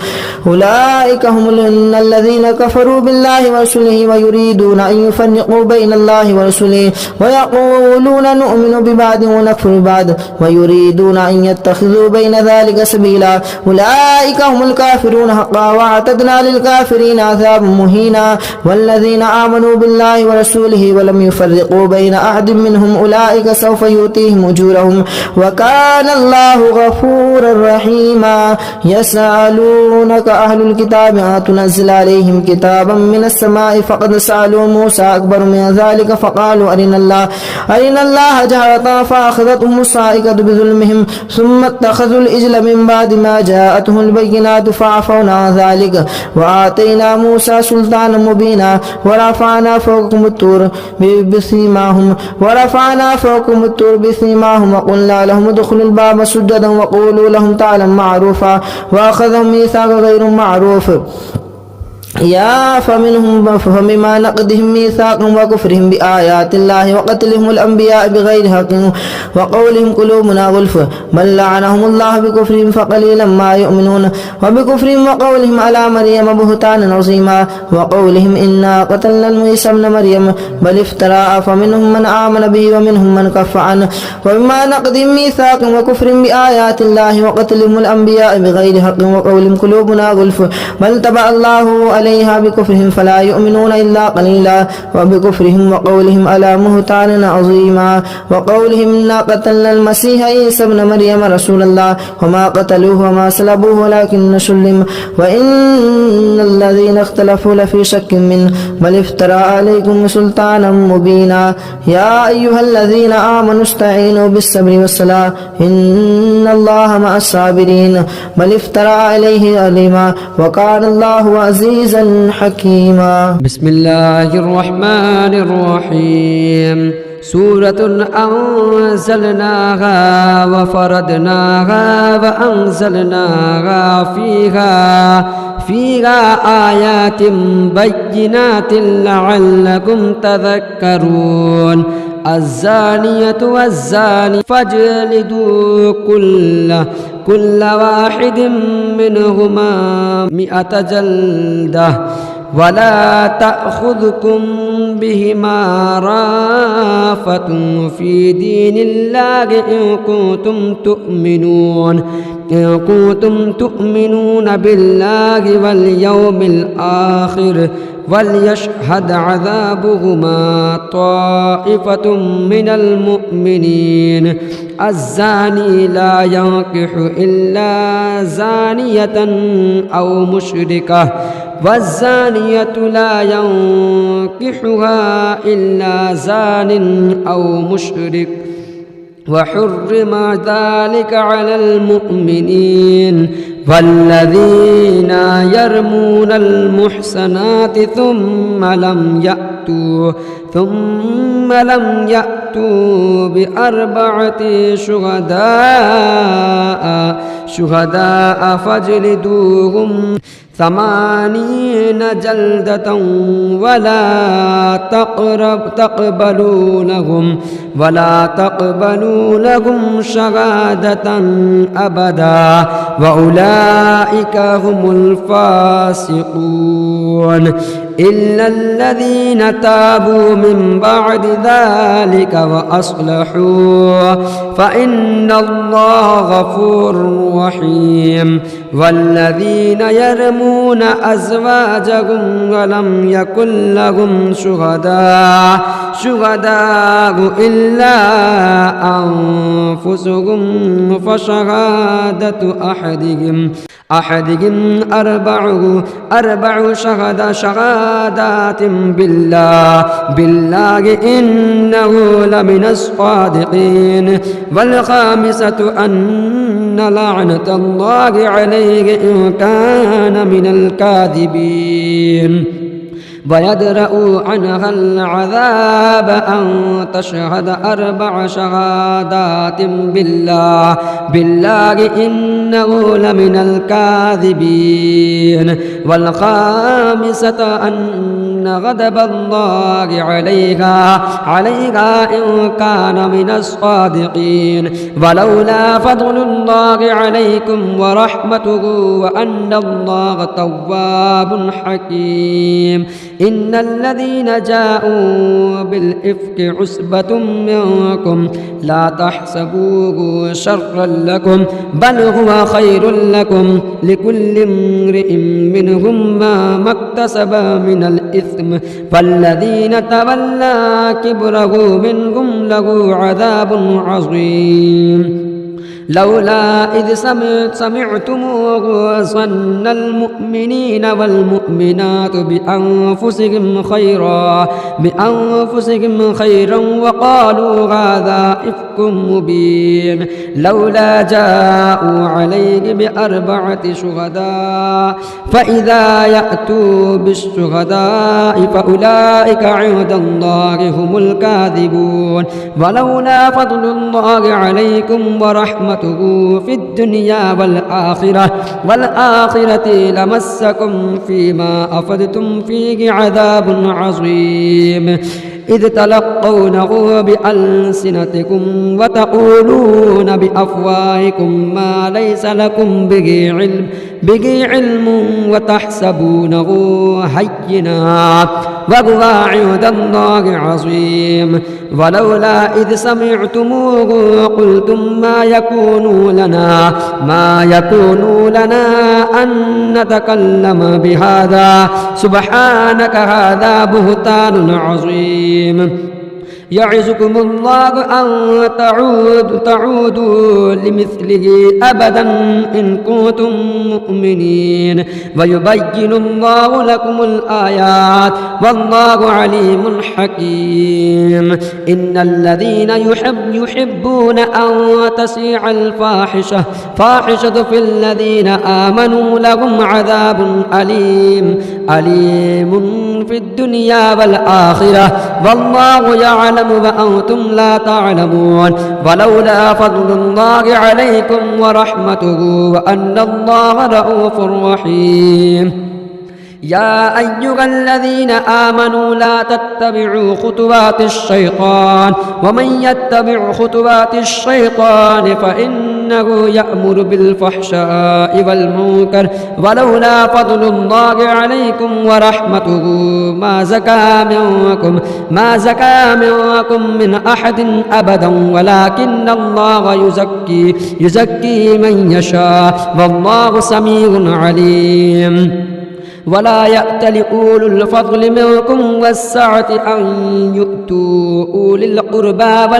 أولئك هم الذين كفروا بالله ورسله ويريدون أن يفرقوا بين الله ورسله ويقولون نؤمن ببعض ونكفر ببعض ويريدون أن يتخذوا بين ذلك سبيلا أولئك هم الكافرون حقا واعتدنا للكافرين عذابا مهينا والذين آمنوا بالله ورسوله ولم يفرقوا بين أحد منهم أولئك سوف يؤتيهم أجورهم وكان الله غفورا رحيما يسألونك أهل الكتاب تنزل عليهم كتابا من السماء فقد سألوا موسى أكبر من ذلك فقالوا أرنا الله جهرة فأخذتهم الصاعقة بظلمهم ثم اتخذوا الإجل من بعد ما جاءتهم البينات فعفونا عن ذلك وآتينا موسى سلطانا مبينا ورفعنا فوقكم الطور بسيماهم وقلنا لهم ادخلوا الباب سجدا وقولوا لهم تعالى معروفا وأخذهم ميثاق غير معروف فمما نقضهم ميثاقهم وكفرهم بآيات الله وقتلهم الأنبياء بغير حق وقولهم قلوبنا غلف بل لعنهم الله بكفرهم فقليلا ما يؤمنون وبكفرهم وقولهم على مريم بهتانا عظيما وقولهم إنا قتلنا عيسى ابن مريم بل افترى فمنهم من آمن به ومنهم من كف عنه وبما نقضهم ميثاقهم وكفرهم بآيات الله وقتلهم الأنبياء بغير حق وقولهم قلوبنا غلف بل تبع الله عليها بكفرهم فلا يؤمنون إلا قليلا وبكفرهم وقولهم على مهتان عظيما وقولهم إنا قتلنا المسيح عيسى ابن مريم رسول الله وما قتلوه وما صلبوه ولكن شلم وإن الذين اختلفوا لفي شك منه بل افترى عليكم سلطانا مبينا يا أيها الذين آمنوا استعينوا بالصبر والصلاة إن الله مع الصابرين بل افترى عليه عليما وكان الله عزيزا حكيما بسم الله الرحمن الرحيم سورة أنزلناها وفرضناها وأنزلناها فيها آيات بينات لعلكم تذكرون الزانية والزاني فاجلدوا كل واحد منهما 100 جلدة ولا تأخذكم بهما رافة في دين الله إن كنتم تؤمنون بالله واليوم الآخر وليشهد عذابهما طائفة من المؤمنين الزاني لا ينكح إلا زانية أو مشركة والزانية لا ينكحها إلا زان أو مشرك وحرم ذلك على المؤمنين والذين يرمون المحصنات ثم لم يأتوا بأربعة شهداء فاجلدوهم 80 جلدة ولا تقبلوا لهم شهادة أبدا وأولئك هم الفاسقون إلا الذين تابوا من بعد ذلك وأصلحوا فإن الله غفور رحيم والذين يرمون أزواجهم ولم يكن لهم شهداء إلا أنفسهم فشهادة أحدهم أربع شهادات بالله إنه لمن الصادقين والخامسة أن لعنة الله عليه إن كان من الكاذبين ويدرأ عنها العذاب أن تشهد 4 شهادات بالله إنه لمن الكاذبين والخامسة أن غضب الله عليها إن كان من الصادقين ولولا فضل الله عليكم ورحمته وأن الله تواب حكيم إن الذين جاءوا بالإفك عصبة منكم لا تحسبوه شرا لكم بل هو خير لكم لكل امرئ منهم ما اكتسب من الإثم فالذين تولى كبره منهم له عذاب عظيم لولا إذ سمعتموه ظن المؤمنين والمؤمنات بأنفسهم خيرا وقالوا هذا إفك مبين لولا جاءوا عليه ب4 شهداء فإذا يأتوا بالشهداء فأولئك عند الله هم الكاذبون ولولا فضل الله عليكم ورحمته في الدنيا والآخرة لمسكم فيما أفدتم فيه عذاب عظيم إذ تلقونه بألسنتكم وتقولون بأفواهكم ما ليس لكم به علم وتحسبونه هينا وهو عند الله عظيم ولولا إذ سمعتموه قلتم ما يكون لنا أن نتكلم بهذا سبحانك هذا بهتان عظيم يعظكم الله أن تعودوا لمثله أبدا إن كنتم مؤمنين ويبين الله لكم الآيات والله عليم حكيم إن الذين يحبون أن تشيع الفاحشة في الذين آمنوا لهم عذاب أليم في الدنيا والآخرة والله يعلم وأنتم لا تعلمون ولولا فضل الله عليكم ورحمته وأن الله رؤوف رحيم يا أيها الذين آمنوا لا تتبعوا خطوات الشيطان ومن يتبع خطوات الشيطان فإنه يأمر بالفحشاء والمنكر ولولا فضل الله عليكم ورحمته ما زكى منكم من أحد أبدا ولكن الله يزكي من يشاء والله سميع عليم ولا يأتل أولو الفضل منكم والسعة أن يؤتوا أولي القربى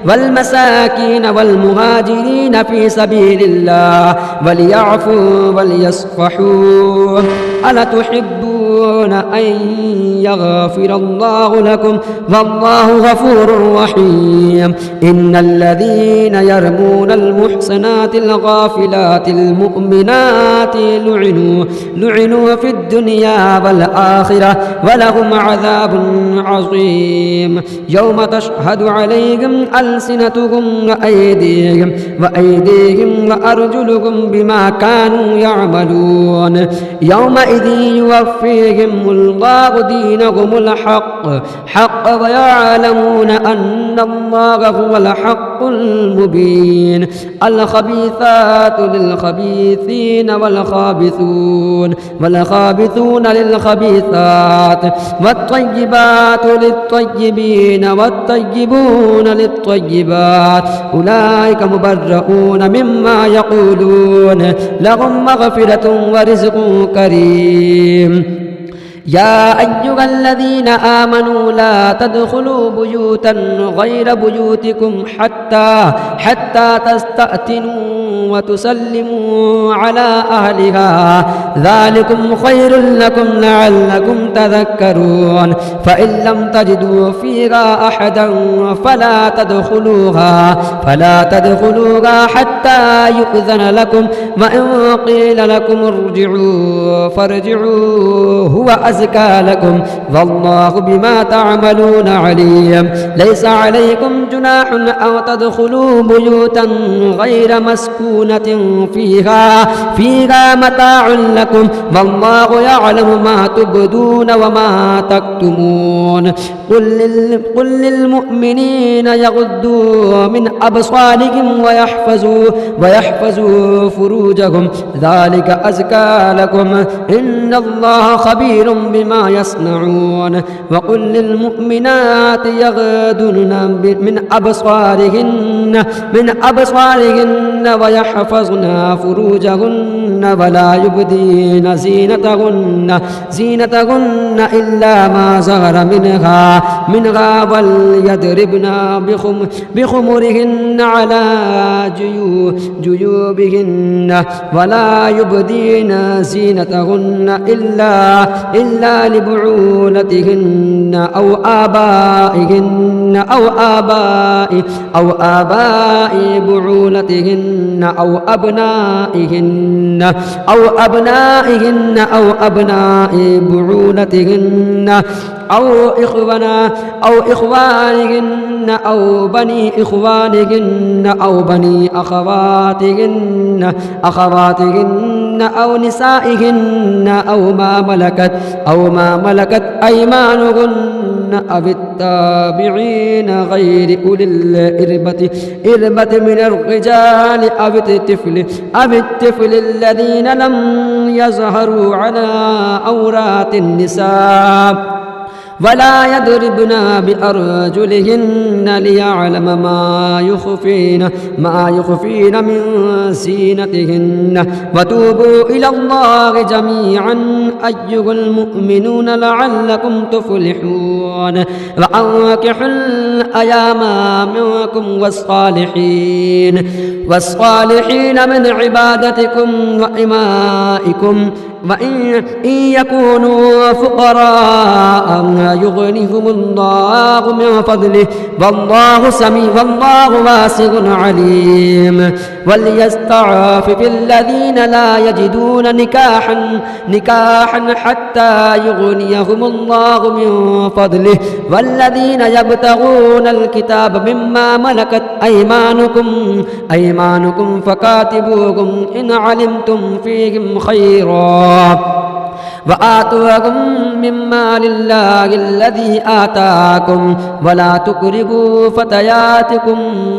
والمساكين والمهاجرين في سبيل الله وليعفوا وليصفحوا ألا تحبون أن يغفر الله لكم والله غفور رحيم إن الذين يرمون المحصنات الغافلات المؤمنات لعنوا في الدنيا والآخرة ولهم عذاب عظيم يوم تشهد عليهم ألسنتهم وأيديهم وأرجلهم بما كانوا يعملون يومئذ يوفيهم الله دينهم الحق ويعلمون أن الله هو الحق المبين الخبيثات للخبيثين والخابثون للخبيثات والطيبات للطيبين والطيبون للطيبات أولئك مبرؤون مما يقولون لهم مغفرة ورزق كريم يا أيها الذين آمنوا لا تدخلوا بيوتا غير بيوتكم حتى تستأتنوا وتسلموا على أهلها ذلكم خير لكم لعلكم تذكرون فإن لم تجدوا فيها أحدا فلا تدخلوها حتى يؤذن لكم وإن قيل لكم ارجعوا فارجعوا هو أزكى لكم والله بما تعملون عليم ليس عليكم جناح أو تدخلوا بيوتا غير مسكونة فيها متاع لكم والله يعلم ما تبدون وما تكتمون قل للمؤمنين يغضوا من أبصارهم ويحفظوا فروجهم ذلك أزكى لكم إن الله خبير بما يصنعون وقل للمؤمنات يغضن من أبصارهن ويحفظن فروجهن ولا يبدين زينتهن إلا ما ظهر منها وليضربن بخمرهن على جيوبهن ولا يبدين زينتهن إلا لبعولتهن أو آباء بعولتهن أو أبنائهن أو أبناء بعولتهن أو إخوانهن أو بني إخوانهن أو بني أخواتهن أو نسائهن أو ما ملكت أيمانهن أو التابعين غير أولي الإربة من الرجال أو الطفل الذين لم يظهروا على عورات النساء ولا يضربن بأرجلهن ليعلم ما يخفين من زينتهن وتوبوا إلى الله جميعا أيها المؤمنون لعلكم تفلحون وأنكحوا الأيام منكم والصالحين من عبادتكم وإمائكم وإن يكونوا فقراء يغنيهم الله من فضله والله واسع عليم وليستعفف الذين لا يجدون نكاحا حتى يغنيهم الله من فضله والذين يبتغون الكتاب مما ملكت أيمانكم فكاتبوهم إن علمتم فيهم خيرا وآتوهم من مال الله الذي آتاكم ولا تكرهوا فتياتكم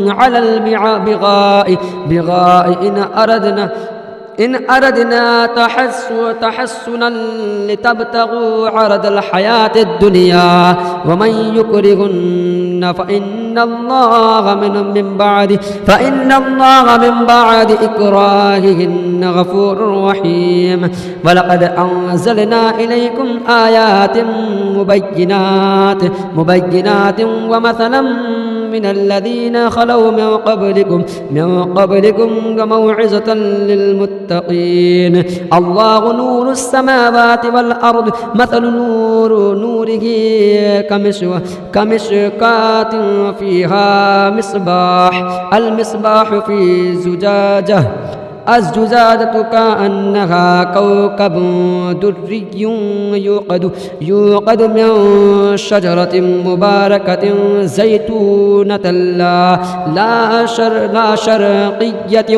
على البغاء إن أردنا تحسنا لتبتغوا عرض الحياة الدنيا ومن يكرهن فإن الله من بعد إكراههن غفور رحيم ولقد أنزلنا إليكم آيات مبينات ومثلا من الذين خلوا من قبلكم وموعظة للمتقين الله نور السماوات والأرض مثل نوره كمشكاة فيها المصباح في زجاجة الزجاجة كأنها كوكب دري يوقد من شجرة مباركة زيتونة لا شرقية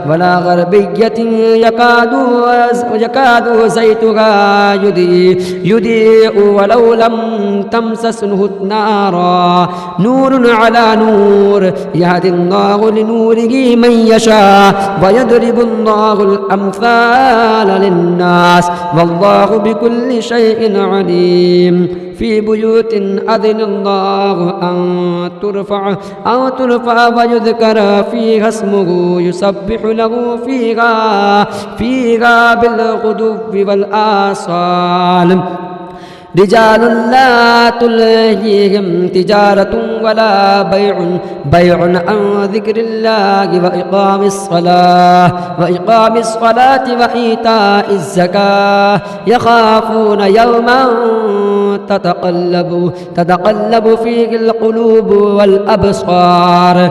ولا غربية يكاد زيتها يضيء ولو لم تمسسه نارا نور على نور يهدي الله لنوره من يشاء ويضرب الله الأمثال للناس والله بكل شيء عليم في بيوت أذن الله أن ترفع ويذكر فيها اسمه يسبح له فيها بالغدو والآصال رجال لا تلهيهم تجارة ولا بيع عن ذكر الله وإقام الصلاة وإيتاء الزكاة يخافون يوما تتقلب فيه القلوب والأبصار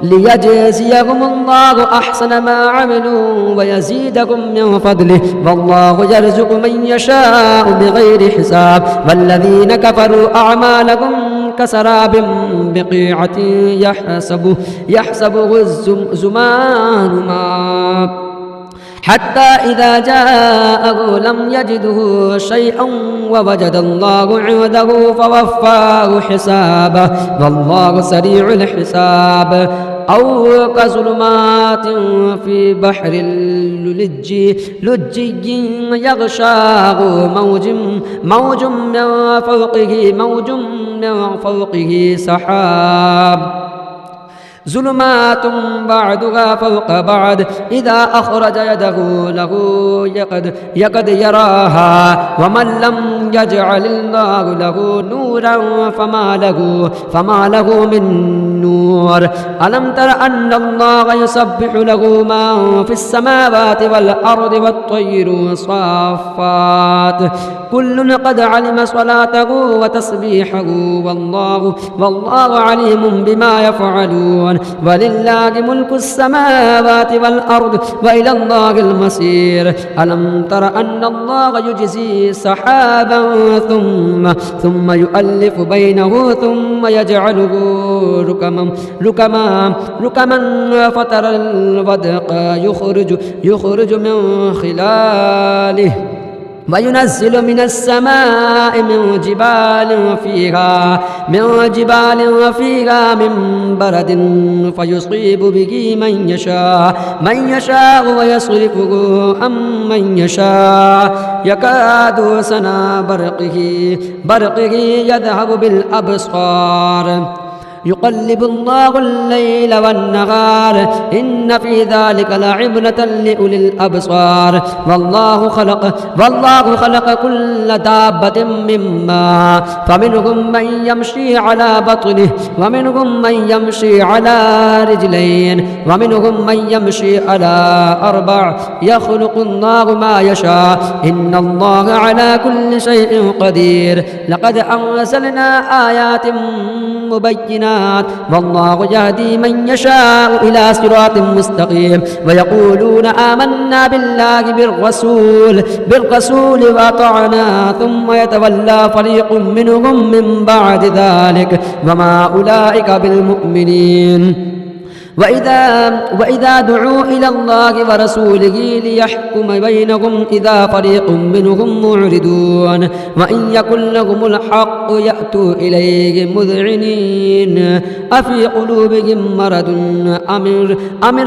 ليجزيهم الله أحسن ما عملوا ويزيدهم من فضله والله يرزق من يشاء بغير حساب والذين كفروا أعمالهم كسراب بقيعة يحسبه الزمان ماء حتى إذا جاءه لم يجده شيئا ووجد الله عنده فوفاه حسابه والله سريع الحساب أو كظلمات في بحر لجي يغشاه موج من فوقه سحاب ظلمات بعدها فوق بعد إذا أخرج يده له يقد يراها ومن لم يجعل الله له نورا فما له من نور ألم تر أن الله يسبح له ما في السماوات والأرض والطير صافات كل قد علم صلاته وتسبيحه والله عليم بما يفعلون ولله ملك السماوات والأرض وإلى الله المصير ألم تر أن الله يجزي سحابا ثم يؤلف بينه ثم يجعله ركما فترى الودق يخرج من خلاله وينزل من السماء من جبال فيها من برد فيصيب به من يشاء ويصرفه عن من يشاء يكاد سنا برقه يذهب بالأبصار يقلب الله الليل والنهار إن في ذلك لعبرة لأولي الأبصار والله خلق كل دابة مما فمنهم من يمشي على بطنه ومنهم من يمشي على رجلين ومنهم من يمشي على أربع يخلق الله ما يشاء إن الله على كل شيء قدير لقد أنزلنا آيات مبينات والله يهدي من يشاء إلى صراط مستقيم ويقولون آمنا بالله بالرسول وأطعنا ثم يتولى فريق منهم من بعد ذلك وما أولئك بالمؤمنين وإذا دعوا إلى الله ورسوله ليحكم بينهم إذا فريق منهم معرضون وإن يكن لهم الحق يأتوا إليه مذعنين أفي قلوبهم مرض أم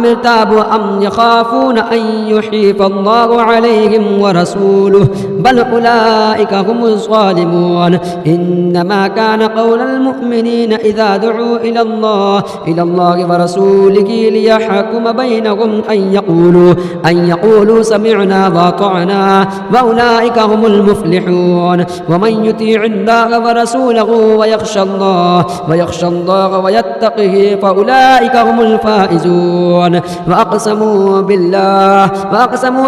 ارتابوا أم يخافون أن يحيف الله عليهم ورسوله بل أولئك هم الظالمون إنما كان قول المؤمنين إذا دعوا إلى الله ورسوله ليحكم بينهم أن يقولوا سمعنا وأطعنا وأولئك هم المفلحون ومن يطيع الله ورسوله ويخشى الله ويتقه فأولئك هم الفائزون وأقسموا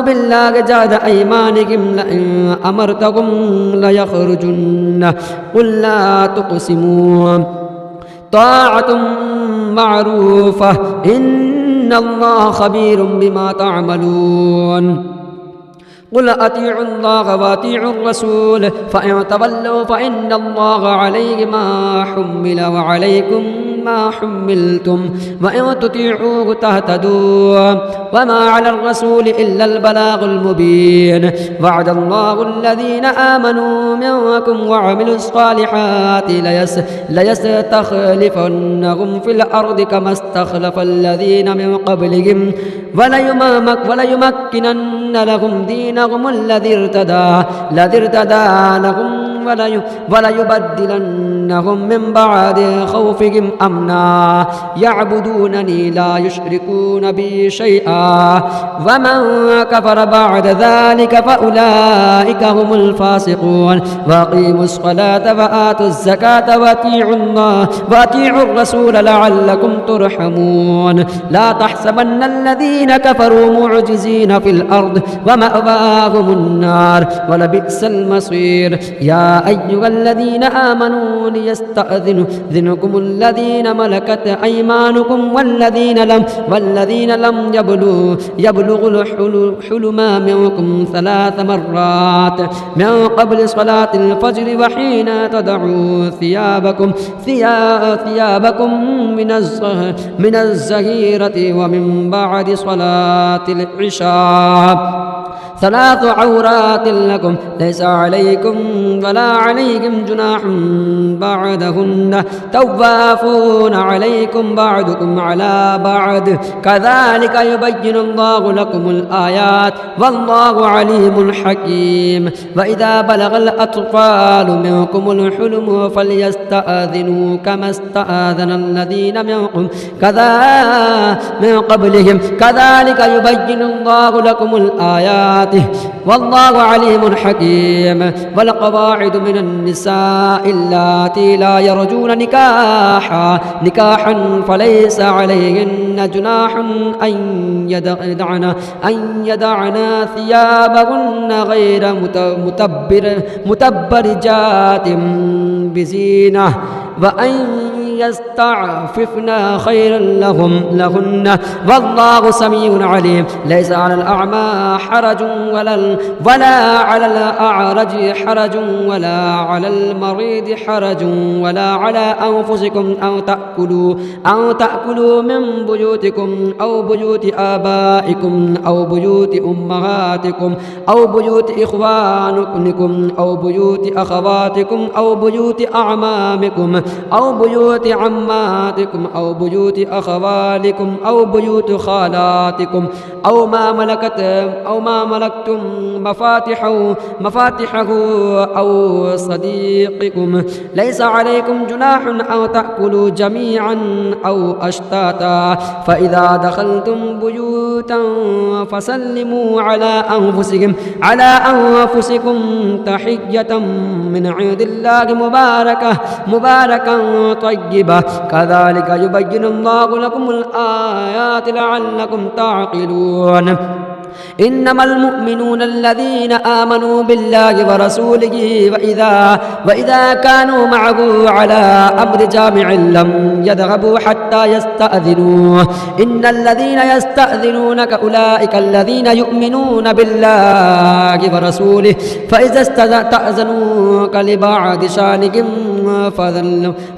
بالله جهد أيمانهم لئن أمرتهم ليخرجن قل لا تقسموا طاعة معروفة إن الله خبير بما تعملون قل أطيعوا الله وأطيعوا الرسول فإن تولوا فإن الله عليه ما حمل وعليكم ما حملتم وإن تطيعوه تهتدوا وما على الرسول إلا البلاغ المبين وعد الله الذين آمنوا منكم وعملوا الصالحات ليستخلفنهم في الأرض كما استخلف الذين من قبلهم وليمكنن لهم دينهم الذي ارتدى لهم وليبدلنهم من بعد خوفهم أمنا يعبدونني لا يشركون بي شيئا ومن كفر بعد ذلك فأولئك هم الفاسقون وأقيموا الصلاة وآتوا الزكاة وأطيعوا الله وأطيعوا الرسول لعلكم ترحمون لا تحسبن الذين كفروا معجزين في الأرض ومأواهم النار ولبئس المصير يا أيها الذين آمنوا ليستأذنكم الذين ملكت أيمانكم والذين لم يبلغوا الحلم منكم 3 مرات من قبل صلاة الفجر وحين تدعوا ثيابكم من الزهيرة ومن بعد صلاة العشاء 3 عورات لكم ليس عليكم ولا عليهم جناح بعدهن توافون عليكم بعضكم على بعض كذلك يبين الله لكم الآيات والله عليم حكيم وإذا بلغ الأطفال منكم الحلم فليستأذنوا كما استأذن الذين من قبلهم كذلك يبين الله لكم الآيات والله عليم حكيم والقواعد من النساء اللاتي لا يرجون نكاحا فليس عليهن جناح أن يدعن ثيابهن غير متبرجات بزينة وأن يستعففن خيرا لهن والله سميع عليم ليس على الأعمى حرج ولا على الأعرج حرج ولا على المريض حرج ولا على أنفسكم أو تأكلوا من بيوتكم أو بيوت آبائكم أو بيوت أمهاتكم أو بيوت إخوانكم أو بيوت أخواتكم أو بيوت أعمامكم أو بيوت عماتكم أو بيوت أخوالكم أو بيوت خالاتكم أو ما ملكتم مفاتحه أو صديقكم ليس عليكم جناح أو تأكلوا جميعا أو أشتاتا فإذا دخلتم بيوتا فسلموا على أنفسكم تحية من عند الله مباركة طيبة كذلك يبين الله لكم الآيات لعلكم تعقلون إنما المؤمنون الذين آمنوا بالله ورسوله وإذا كانوا معه على أمر جامع لم يذهبوا حتى يستأذنوه إن الذين يستأذنونك أولئك الذين يؤمنون بالله ورسوله فإذا استأذنوك لبعض شأنهم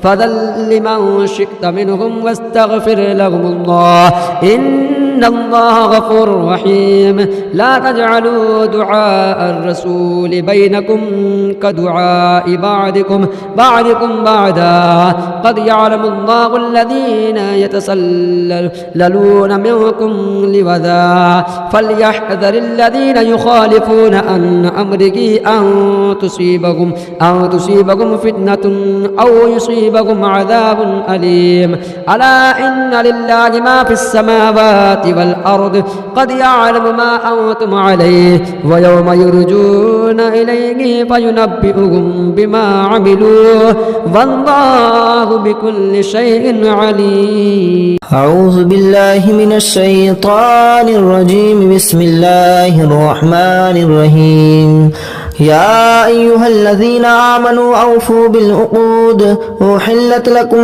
فذل لمن شئت منهم واستغفر لهم الله إن الله غفور رحيم لا تجعلوا دعاء الرسول بينكم كدعاء بعضكم بعدا قد يعلم الله الذين يتسللون منكم لوذا فليحذر الذين يخالفون عن أمره أن تصيبكم فتنة أو يصيبكم عذاب أليم ألا إن لله ما في السماوات والأرض قد يعلم ما أنتم عليه ويوم يرجون إليه فينبئهم بما عملوا والله بكل شيء عليم. أعوذ بالله من الشيطان الرجيم. بسم الله الرحمن الرحيم. يا أيها الذين آمنوا أوفوا بالعقود أحلت لكم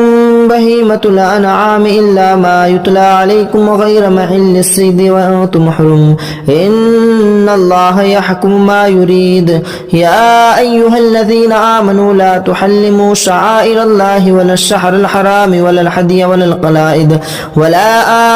بهيمة الأنعام إلا ما يتلى عليكم غير محل الصيد وأنتم حرم إن الله يحكم ما يريد. يا أيها الذين آمنوا لا تحلموا شعائر الله ولا الشهر الحرام ولا الهدي ولا القلائد ولا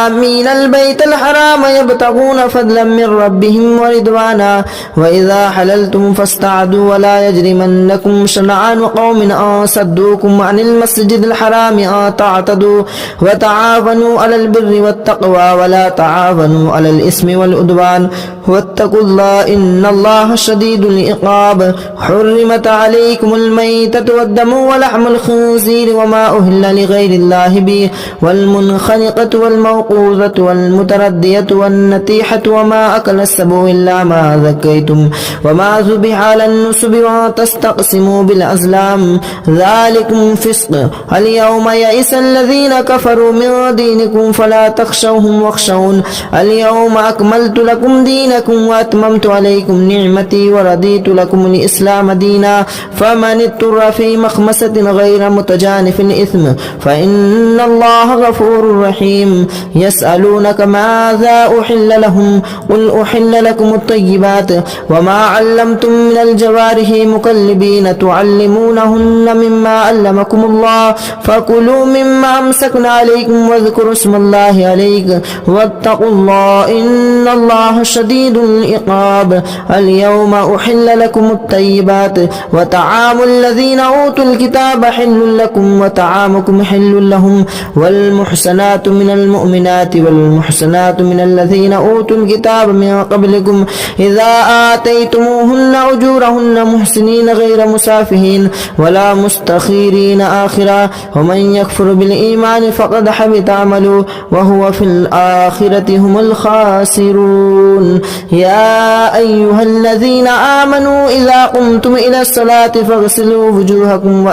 آمين البيت الحرام يبتغون فضلا من ربهم ورضوانا وإذا حللتم فاستعدوا ولا يجرمنكم شنآن قوم أن صدوكم عن المسجد الحرام أن تعتدوا وتعاونوا على البر والتقوى ولا تعاونوا على الإثم والعدوان واتقوا الله إن الله شديد العقاب. حرمت عليكم الميتة والدم ولحم الخنزير وما أهل لغير الله به والمنخنقة والموقوذة والمتردية والنتيحة وما أكل السبع إلا ما ذكيتم وما ذبح على النسب وتستقسموا بالأزلام ذلكم فسق. اليوم يئس الذين كفروا من دينكم فلا تخشوهم واخشون اليوم أكملت لكم دينكم وأتممت عليكم نعمتي ورضيت لكم الإسلام دينا فمن اضطر في مخمسة غير متجانف إثم فإن الله غفور رحيم. يسألونك ماذا أحل لهم قل أحل لكم الطيبات وما علمتم من الجوارح مكلبين تعلمونهن مما علمكم الله فكلوا مما أمسكنا عليكم واذكروا اسم الله عليك واتقوا الله إن الله شديد العقاب. اليوم أحل لكم الطيبات وطعام الذين أوتوا الكتاب حل لكم وطعامكم حل لهم والمحسنات من المؤمنات والمحسنات من الذين أوتوا الكتاب من قبلكم إذا آتيتموهن أجورهن محسنين غير مسافهين ولا مستخيرين آخرا ومن يكفر بالإيمان فقد حبط عمله وهو في الآخرة هم الخاسرون. يا أيها الذين آمنوا إذا قمتم إلى الصلاة فاغسلوا وجوهكم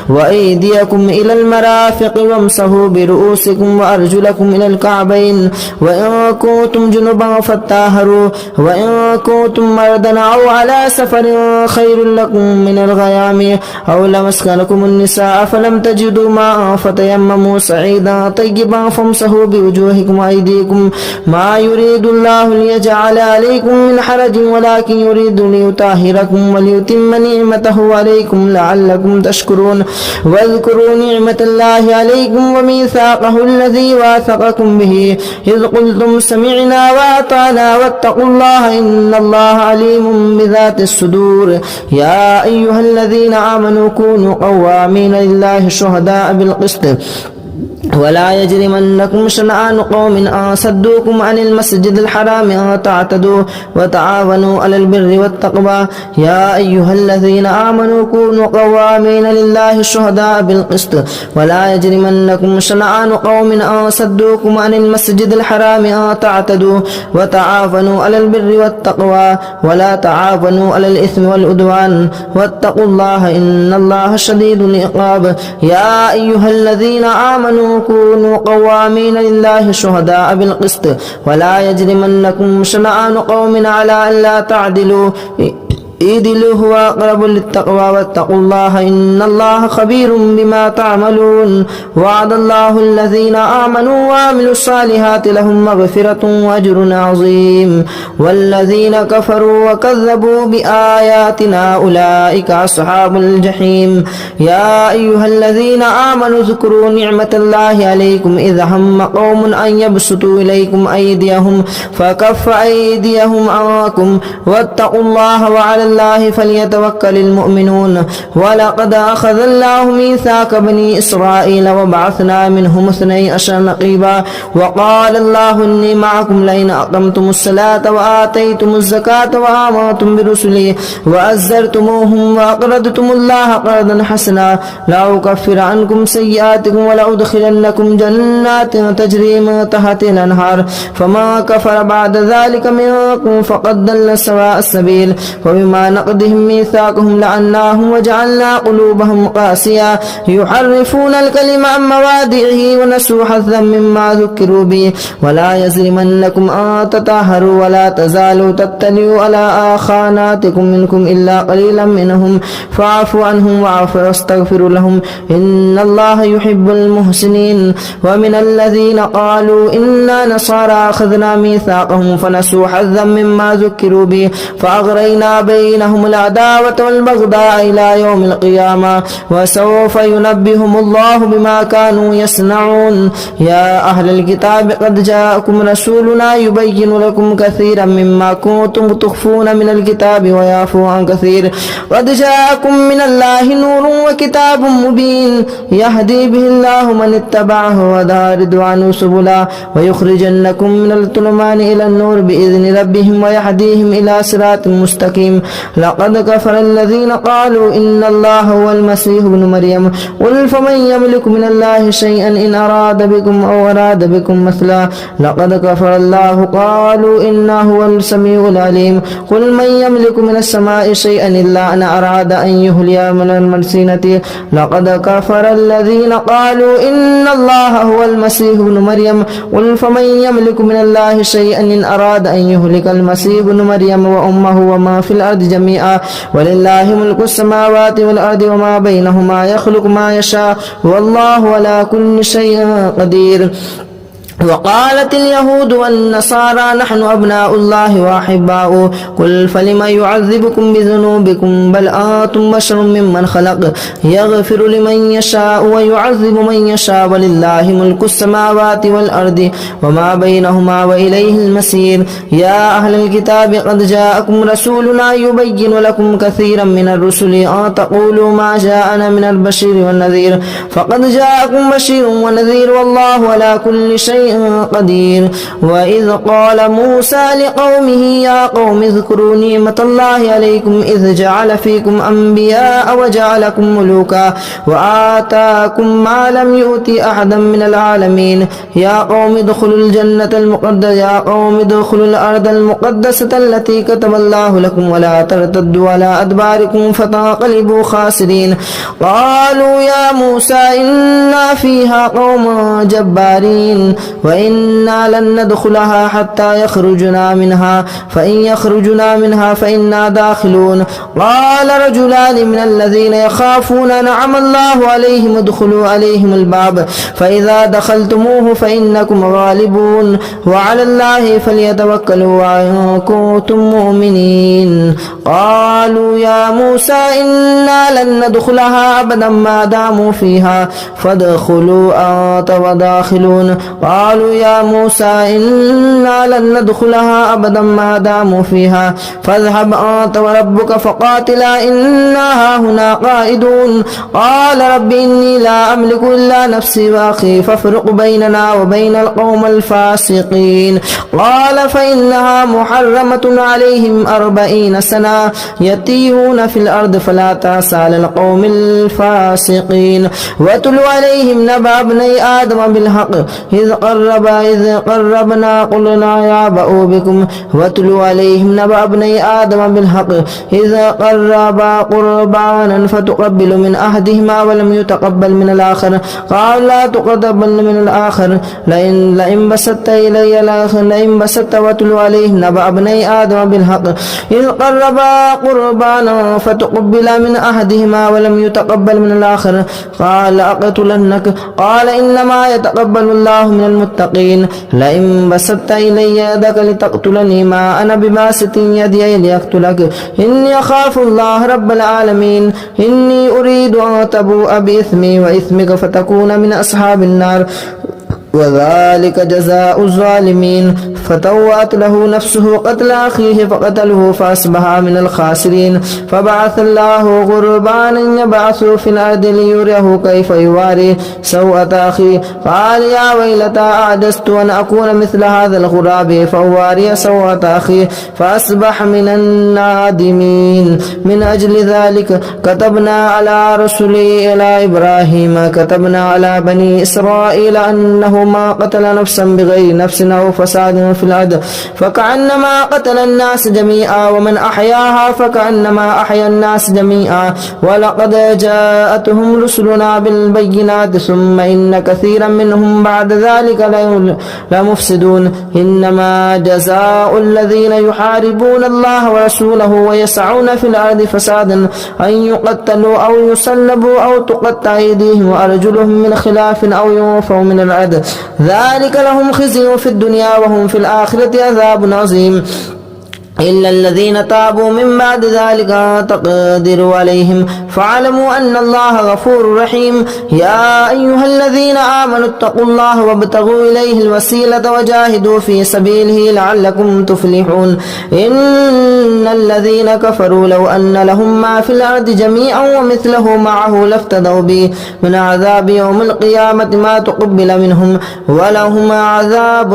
وأيديكم إلى المرافق وامسحوا برؤوسكم وأرجلكم إلى الكعبين وإن كنتم جنبا فطهروا وإن كنتم مرضى أو على سفر خير لكم من الغيام أو لمسكنكم النساء فلم تجدوا ماء فتيمموا صعيدا طيبا فامسحوا بوجوهكم وأيديكم ما يريد الله ليجعل عليكم من حرج ولكن يريد ليطهركم وليتم نعمته عليكم لعلكم تشكرون. واذكروا نعمة الله عليكم وميثاقه الذي واثقكم به إذ قلتم سمعنا وأطعنا واتقوا الله إن الله عليم بذات الصدور. يا أيها الذين آمنوا كونوا قوامين لله شهداء بالقسط ولا يجرمنكم شنآن قوم أن صدوكم عن المسجد الحرام أن تعتدوا وتعاونوا على البر والتقوى. يا أيها الذين آمنوا كونوا قوامين لله شهداء بالقسط ولا يجرمنكم شنآن قوم أن صدوكم عن المسجد الحرام أن تعتدوا وتعاونوا على البر والتقوى ولا تعاونوا على الإثم والعدوان واتقوا الله إن الله شديد العقاب. يا أيها الذين آمنوا كونوا قوامين لله شهداء بالقسط ولا يجرمنكم شنآن قوم على ألا تعدلوا اعدلوا هو أقرب للتقوى واتقوا الله إن الله خبير بما تعملون. وعد الله الذين آمنوا وعملوا الصالحات لهم مغفرة وأجر عظيم. والذين كفروا وكذبوا بآياتنا أولئك أصحاب الجحيم يا أيها الذين آمنوا اذكروا نعمة الله عليكم إذ هم قوم أن يبسطوا إليكم أيديهم فكف أيديهم عنكم واتقوا الله وعلى الله فليتوكل المؤمنون ولقد أخذ الله ميثاق بني إسرائيل وبعثنا منهم 12 نقيبا وقال الله إني معكم لئن أقمتم الصلاة وآتيتم الزكاة وآمنتم برسلي وأزرتموهم وأقرضتم الله قرضا حسنا لأكفر عنكم سيئاتكم ولأدخلنكم جنات تجري من تحتها الأنهار فما كفر بعد ذلك منكم فقد ضل سواء السبيل وبما نقضهم ميثاقهم لعناهم وجعلنا قلوبهم قاسية يحرفون الكلم عن مواضعه ونسوا حظا مما ذكروا به ولا يجرمنكم أن تطهروا ولا تزالوا تطلعوا على خاناتكم منكم إلا قليلا منهم فاعفوا عنهم واستغفروا لهم إن الله يحب المحسنين ومن الذين قالوا إنا نصارى أخذنا ميثاقهم فنسوا حظا مما ذكروا به فأغرينا بينهم العداوة والبغضاء إلى يوم القيامة وسوف ينبهم الله بما كانوا يصنعون يا أهل الكتاب قد جاءكم رسولنا يبين لكم كثيرا مما كنتم تخفون من الكتاب ويعفو عن كثير قد جاءكم من الله نور وكتاب مبين يهدي به الله من اتبعه ودار رضوانه سبلا ويخرجنكم من الظلمات إلى النور بإذن ربهم ويهديهم إلى صراط مستقيم لقد كفر الذين قالوا إن الله هو المسيح ابن مريم قل فمن يملك من الله شيئا إن أراد بكم أو أراد بكم مثلا لقد كفر الله قالوا إنه هو السميع العليم قل من يملك من السماء شيئا إلا أن أراد أن يهلي من المرسينة لقد كفر الذين قالوا إن الله هو المسيح ابن مريم قل فمن يملك من الله شيئا إن أراد أن يهلك المسيح ابن مريم وأمه وما في الأرض جميعا ولله ملك السماوات والأرض وما بينهما يخلق ما يشاء والله على كل شيء قدير وقالت اليهود والنصارى نحن أبناء الله وأحباؤه قل فلم يعذبكم بذنوبكم بل أنتم بشر ممن خلق يغفر لمن يشاء ويعذب من يشاء ولله ملك السماوات والأرض وما بينهما وإليه المصير يا أهل الكتاب قد جاءكم رسولنا يبين لكم كثيرا من الرسل أن تقولوا ما جاءنا من البشير والنذير فقد جاءكم بشير ونذير والله على كل شيء قدير وإذ قال موسى لقومه يا قوم اذكروا نعمة الله عليكم إذ جعل فيكم أنبياء وجعلكم ملوكا وآتاكم ما لم يؤت أحدا من العالمين يا قوم ادخلوا الجنة المقدسة يا قوم ادخلوا الأرض المقدسة التي كتب الله لكم ولا ترتدوا على أدباركم فتنقلبوا خاسرين قالوا يا موسى إنا فيها قوم جبارين وإنا لن ندخلها حتى يخرجنا منها فإن يخرجنا منها فإنا داخلون قال رجلان من الذين يخافون نعم الله عليهم ادخلوا عليهم الباب فإذا دخلتموه فإنكم غالبون وعلى الله فليتوكلوا وإن كنتم مؤمنين قالوا يا موسى إنا لن ندخلها أبدا ما داموا فيها فادخلوا أنت وداخلون قالوا يا موسى إنا لن ندخلها أبدا ما داموا فيها فاذهب أنت وربك فقاتلا إنا هنا قائدون قال رب إني لا أملك إلا نفسي وأخي فافرق بيننا وبين القوم الفاسقين قال فإنها محرمة عليهم 40 سنة يتيهون في الأرض فلا تأس على القوم الفاسقين واتل عليهم نبأ ابني آدم بالحق إذ قربنا قلنا يا بأوا بكم واتلوا عليهم نبأ ابني آدم بالحق إذا قربا قربانا فتقبل من أحدهما ولم يتقبل من الآخر قال لا تقبل من الآخر لئن بسطت إلي الآخر لئن بسطت واتلوا عليهم نبأ ابني آدم بالحق إذ قربا قربانا فتقبل من أحدهما ولم يتقبل من الآخر قال لأقتلنك قال إنما يتقبل الله من المتقين لئن بسطت إلي يدك لتقتلني ما أنا بباسط يدي لأقتلك إني أخاف الله رب العالمين إني أريد أن تبوء بإثمي وإثمك فتكون من أصحاب النار وذلك جزاء الظالمين فتوأت له نفسه قتل أخيه فقتله فأصبح من الخاسرين فبعث الله غربانا يبعث في الأرض ليريه كيف يواري سوءة أخيه قال يا ويلتى أعجزت أن أكون مثل هذا الغراب فأواري سوءة أخيه فأصبح من النادمين من أجل ذلك كتبنا على رسله إلى إبراهيم كتبنا على بني إسرائيل أنه ما قتل نفسا بغير نفس أو فساد في الأرض فكأنما قتل الناس جميعا ومن أحياها فكأنما أحيا الناس جميعا ولقد جاءتهم رسلنا بالبينات ثم إن كثيرا منهم بعد ذلك لمفسدون إنما جزاء الذين يحاربون الله ورسوله ويسعون في الأرض فسادا أن يقتلوا أو يسلبوا أو تقطع أيديهم وأرجلهم من خلاف أو ينفوا من الأرض ذلك لهم خزي في الدنيا وهم في الآخرة عذاب عظيم إلا الذين تابوا من بعد ذلك تقدروا عليهم فاعلموا أن الله غفور رحيم يا أيها الذين آمنوا اتقوا الله وابتغوا إليه الوسيلة وجاهدوا في سبيله لعلكم تفلحون إن الذين كفروا لو أن لهم ما في الأرض جميعا ومثله معه لافتدوا به من عذاب يوم القيامة ما تقبل منهم ولهم عذاب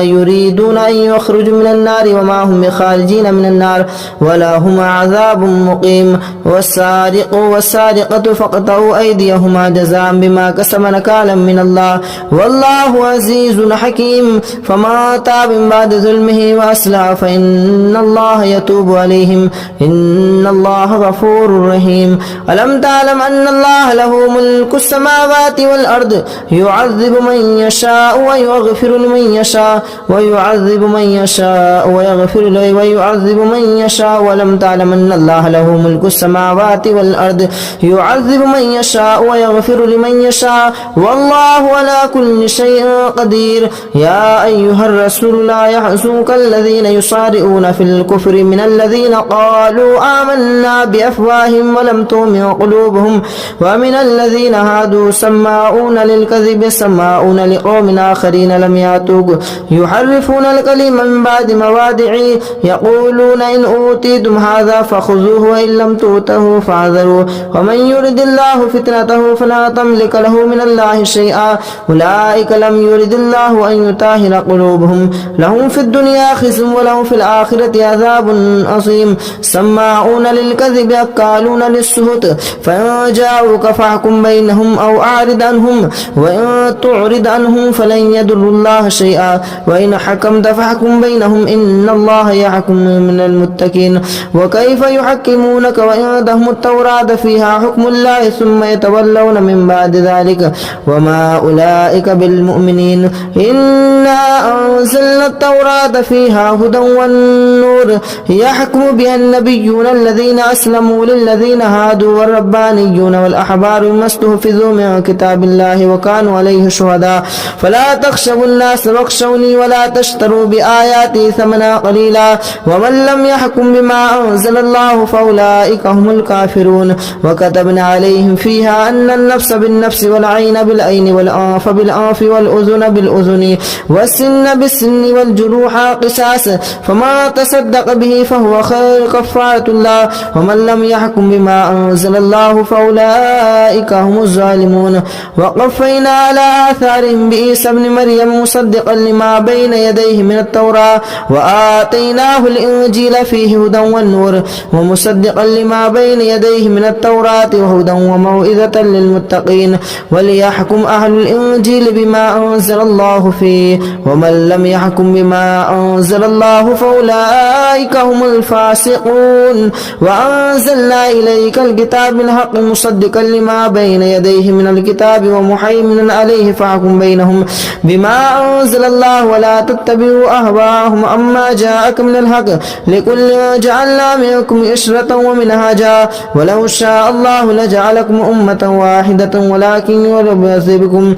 يريدون أن يخرجوا من النار وما هم بخارجين من النار ولهم عذاب مقيم والسارق والسارقة فاقطعوا أيديهما جزاء بما كسب نكالا من الله والله عزيز حكيم فما تاب من بعد ظلمه وأصلح فإن الله يتوب عليهم إن الله غفور رحيم ألم تعلم أن الله له ملك السماوات والأرض يعذب من يشاء ويغفر لمن يشاء ويعذب من يشاء ويغفر ويعذب من يشاء ولم تعلم أن الله له ملك السماوات والأرض يعذب من يشاء ويغفر لمن يشاء والله على كل شيء قدير يا أيها الرسول لا يحزنك الذين يصارعون في الكفر من الذين قالوا آمنا بأفواههم ولم تؤمن قلوبهم ومن الذين هادوا سماعون للكذب سماعون لقوم آخرين لم يأتوك يحرفون الكلم من بعد مواضعه يقولون إن أوتيتم هذا فخذوه وإن لم تؤتوه فاحذروا ومن يرد الله فتنته فلا تملك له من الله شيئا أولئك لم يرد الله أن يطهر قلوبهم لهم في الدنيا خزي ولهم في الآخرة عذاب عظيم سماعون للكذب أكالون للسهت فإن جاءوك فاحكم بينهم أو أعرض عنهم وإن تعرض عنهم فلن يضروا الله شيئا وإن حكمت فاحكم بينهم إن الله يحكم من المتقين وكيف يحكمونك وعندهم التوراة فيها حكم الله ثم يتولون من بعد ذلك وما أولئك بالمؤمنين إنا أنزلنا التوراة فيها هدى والنور يحكم بها النبيون الذين أسلموا للذين هادوا والربانيون والأحبار بما استحفظوا من كتاب الله وكانوا عليه شهداء فلا تخشوا الناس واخشوني ولا تشتروا بآياتي ثمنا قليلا ومن لم يحكم بما أنزل الله فأولئك هم الكافرون وكتبنا عليهم فيها أن النفس بالنفس والعين بالعين والأنف بالأنف والأذن بالأذن والسن بالسن والجروح قصاص فما تصدق به فهو خير كفارة الله ومن لم يحكم بما أنزل الله فأولئك هم الظالمون وقفينا على آثارهم بعيسى ابن مريم مصدقا لما بين يديه من التوراة وآتيناه الإنجيل فيه هدى والنور ومصدقا لما بين يديه من التوراة وهدى وموعظة للمتقين وليحكم أهل الإنجيل بما أنزل الله فيه ومن لم يحكم بما أنزل الله فأولئك هم الفاسقون وأنزلنا إليك الكتاب بالحق مصدقا لما بين يديه من الكتاب ومهيمنا عليه فاحكم بينهم بما أنزل الله ولا تتبعوا أهواءهم أما جاء جاءك من الحق لكل جعلنا منكم إشرة ومنهاجا ولو شاء الله لجعلكم أمة واحدة ولكن يربص بكم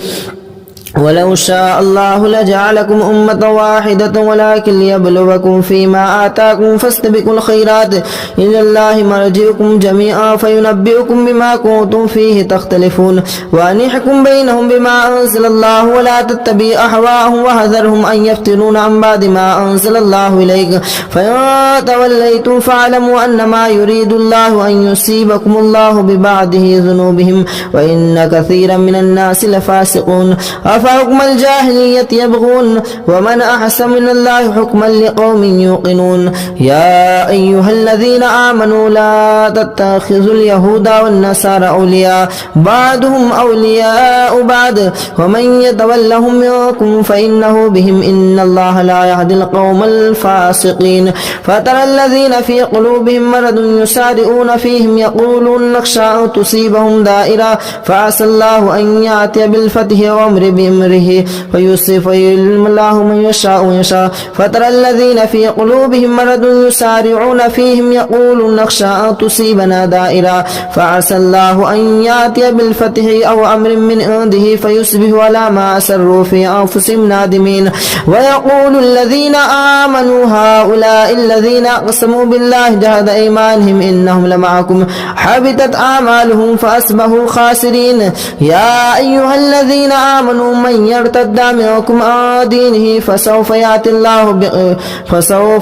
ولو شاء الله لجعلكم أمة واحدة ولكن ليبلوكم فيما آتاكم فاستبقوا الخيرات إلى الله مرجعكم جميعا فينبئكم بما كنتم فيه تختلفون وأن يحكم بينهم بما أنزل الله ولا تتبع أهواءهم وحذرهم أن يفتنون عن بعد ما أنزل الله إليك فإن توليتم فاعلموا أنما يريد الله أن يصيبكم الله ببعده ذنوبهم وإن كثيرا من الناس لفاسقون أفحكم الجاهلية يبغون ومن أحسن من الله حكما لقوم يوقنون يا أيها الذين آمنوا لا تتخذوا اليهود والنصارى أولياء بعضهم أولياء بعض ومن يتولهم منكم فإنه بهم إن الله لا يهدي القوم الفاسقين فترى الذين في قلوبهم مرض يسارعون فيهم يقولون نخشى أن تصيبهم دائرة فعسى الله أن يأتي بالفتح وأمر بأمره فيصيب الله من يشاء ويشاء فترى الذين في قلوبهم مرض يسارعون فيهم يقولون نخشى أن تصيبنا دائرة فعسى الله أن يأتي بالفتح أو أمر من عنده فيصبحوا على ما أسروا في أنفسهم نادمين ويقول الذين آمنوا هؤلاء الذين أقسموا بالله جهد أيمانهم إنهم لمعكم حبطت أعمالهم فأصبحوا خاسرين يا أيها الذين آمنوا من يرتد منكم عن دينه فسوف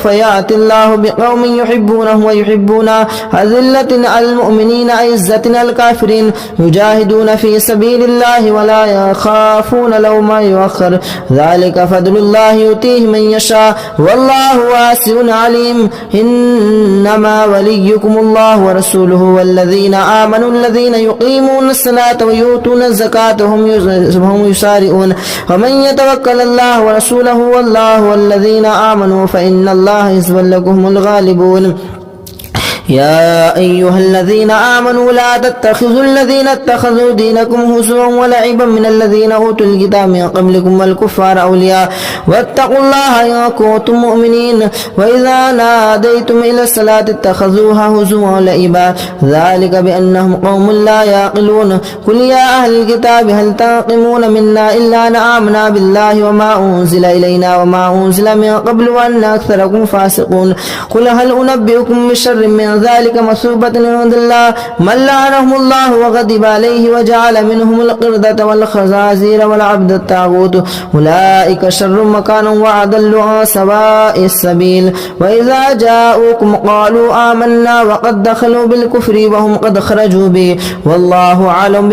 يأتي الله بقوم يحبونه ويحبونه أذلة على المؤمنين عزة على الكافرين يجاهدون في سبيل الله ولا يخافون لوما يؤخر ذلك فضل الله يؤتيه من يشاء والله واسع عليم إنما وليكم الله ورسوله والذين آمنوا الذين يقيمون الصلاة ويؤتون الزكاة وهم يسارعون ومن يتوكل الله ورسوله والله والذين آمنوا فإن الله حسب لكم الغالبون يا أيها الذين آمنوا لا تتخذوا الذين اتخذوا دينكم هزوا ولعبا من الذين أوتوا الكتاب من قبلكم والكفار أولياء واتقوا الله إن كنتم مؤمنين وإذا ناديتم إلى الصلاة اتخذوها هزوا ولعبا ذلك بأنهم قوم لا يعقلون قل يا أهل الكتاب هل تنقمون منا إلا أن آمنا بالله وما أنزل إلينا وما أنزل من قبل وأن أكثركم فاسقون قل هل أنبئكم بشر من ذلك مثوبة عند الله من لعنهم الله وغضب عليه وجعل منهم القردة والخنازير والعبد الطاغوت أولئك شر مكانا وأضل عن سواء السبيل وإذا جاءوكم قالوا آمنا وقد دخلوا بالكفر وهم قد خرجوا به والله أعلم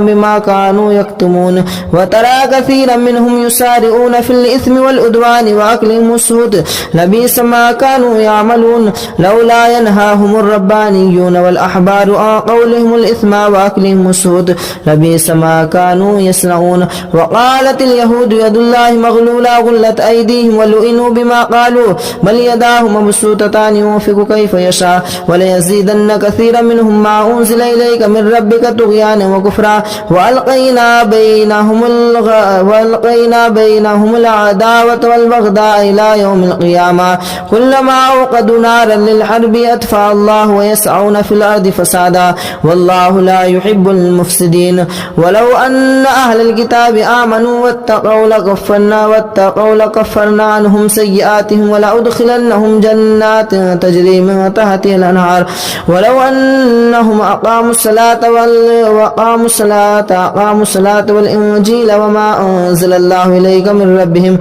بما كانوا يكتمون وترى كثيرا منهم يسارعون في الإثم والعدوان وأكلهم السحت لبئس ما كانوا يعملون لولا ينهاهم الربانيون والأحبار عن قولهم الإثم وأكلهم السحت لبئس ما كانوا يصنعون وقالت اليهود يد الله مغلولة غلت أيديهم ولئنوا بما قالوا بل يداه مبسوطتان ينفق كيف يشاء وليزيدن كثيرا منهم ما أنزل إليك من ربك طغيانا وكفرا وألقينا بينهم العداوة والبغضاء إلى يوم القيامة كلما أوقدوا نارا للحرب أطفأ الله ويسعون في الأرض فسادا والله لا يحب المفسدين ولو أن أهل الكتاب آمنوا واتقوا لكفرنا عنهم سيئاتهم ولأدخلنهم جنات تجري من تحتها الأنهار ولو أنهم أقاموا الصلاة والإنجيل وما أنزل الله إليك من ربهم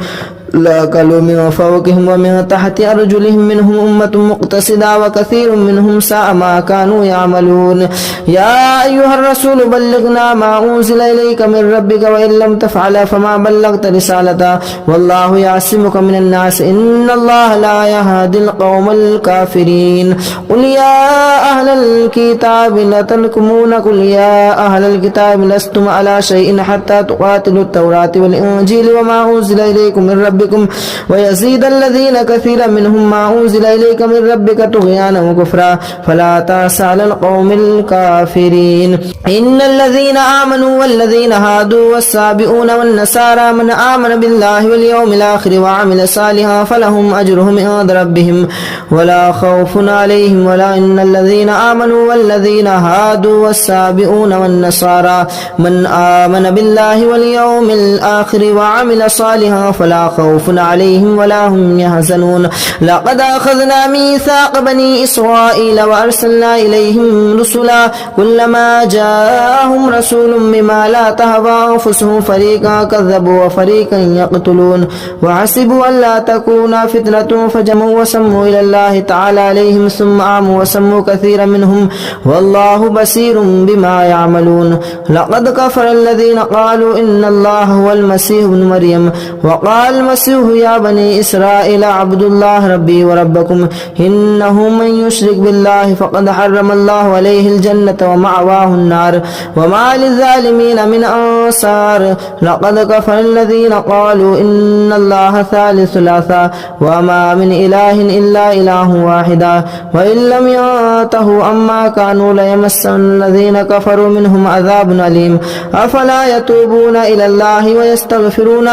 لأكلوا من فوقهم ومن تحت أرجلهم منهم أمة مقتصدة وكثير منهم ساء ما كانوا يعملون يا أيها الرسول بلغنا ما أنزل إليك من ربك وإن لم تفعل فما بلغت رسالته والله يعصمك من الناس إن الله لا يهدي القوم الكافرين قل يا أهل الكتاب لتنكمون قل يا أهل الكتاب لستم على شيء حتى تقاتلوا التوراة والإنجيل وما أنزل إليكم من ربكم ربكم ويزيد الذين كثيرا منهم ما أنزل إليك من ربك طغيانا وكفرا فلا تأس على القوم الكافرين إن الذين آمنوا والذين هادوا والسابئون والنصارى من آمن بالله واليوم الآخر وعمل صالحا فلهم أجرهم عند ربهم ولا خوف عليهم ولا إن الذين آمنوا والذين هادوا والسابئون والنصارى من آمن بالله واليوم الآخر وعمل صالحا فلا خوف عليهم ولا هم يحزنون لقد أخذنا ميثاق بني إسرائيل وأرسلنا إليهم رسلا كلما جاءهم رسول بما لا تهوى أنفسهم فريقا كذبوا وفريقا يقتلون وحسبوا ألا تكون فتنة فجمعوا وسموا إلى الله تعالى عليهم ثم آموا وسموا كثيرا منهم والله بصير بما يعملون لقد كفر الذين قالوا إن الله هو المسيح ابن مريم وقال المسيح يا بني إسرائيل اعبدوا الله ربي وربكم إنه من يشرك بالله فقد حرم الله عليه الجنة ومأواه النار وما للظالمين من أنصار لقد كفر الذين قالوا إن الله ثالث ثلاثة وما من إله إلا إله واحدا وإن لم ينتهوا أما كانوا ليمسن الذين كفروا منهم عذاب أليم أفلا يتوبون إلى الله ويستغفرون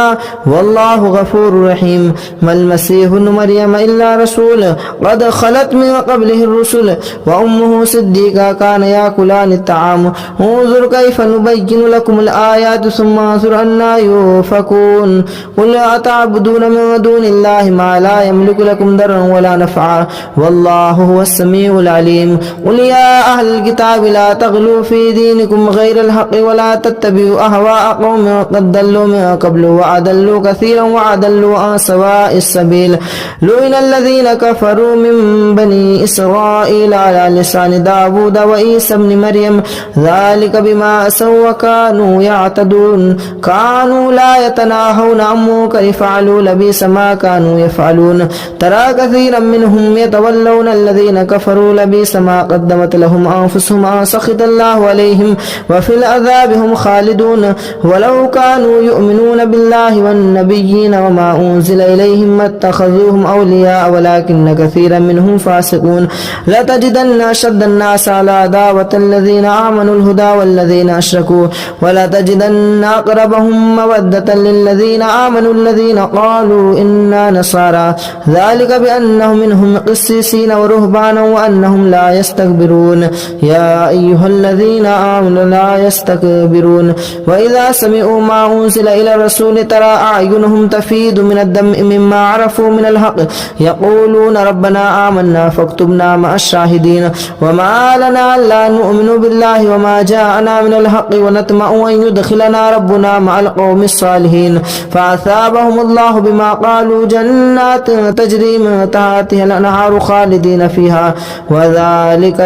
والله غفور رحيم ما المسيح ابن مريم إلا رسول قد خلت من قبله الرسل وأمه صديقة كان يأكلان الطعام انظر كيف نبين لكم الآيات ثم انظر أنا يؤفكون قل أتعبدون من دون الله ما لا يملك لكم ضرا ولا نفعا والله هو السميع العليم قل يا أهل الكتاب لا تغلوا في دينكم غير الحق ولا تتبعوا أهواء قوم قد ضلوا من قبل وأضلوا كثيرا وأضلوا عن سواء السبيل لعن الذين كفروا من بني إسرائيل على لسان داود وعيسى ابن مريم ذلك بما عصوا وكانوا يعتدون كانوا لا يتناهون عن منكر فعلوا لبئس ما كانوا يفعلون ترى كثيرا منهم يتولون الذين كفروا لبئس ما قدمت لهم أنفسهم أن سخط الله عليهم وفي العذاب هم خالدون ولو كانوا يؤمنون بالله والنبيين وما أنزل إليهم ما اتخذوهم أولياء ولكن كثيرا منهم فاسقون لتجدن أشد الناس على عداوة الذين آمنوا الهدى والذين أشركوا ولتجدن أقربهم مودة للذين آمنوا الذين قالوا إنا نصارى ذلك بأنهم منهم قسيسين ورهبانا وأنهم لا يستكبرون يا أيها الذين آمنوا لا يستكبرون وإذا سمعوا ما أنزل إلى الرسول ترى أعينهم تفيض من الدم مما عرفوا من الحق يقولون ربنا آمنا فاكتبنا مع الشاهدين وما لنا لا نؤمن بالله وما جاءنا من الحق ونطمع أن يدخلنا ربنا مع القوم الصالحين فأثابهم الله بما قالوا جنات تجري من تحتها الأنهار خالدين فيها وذلك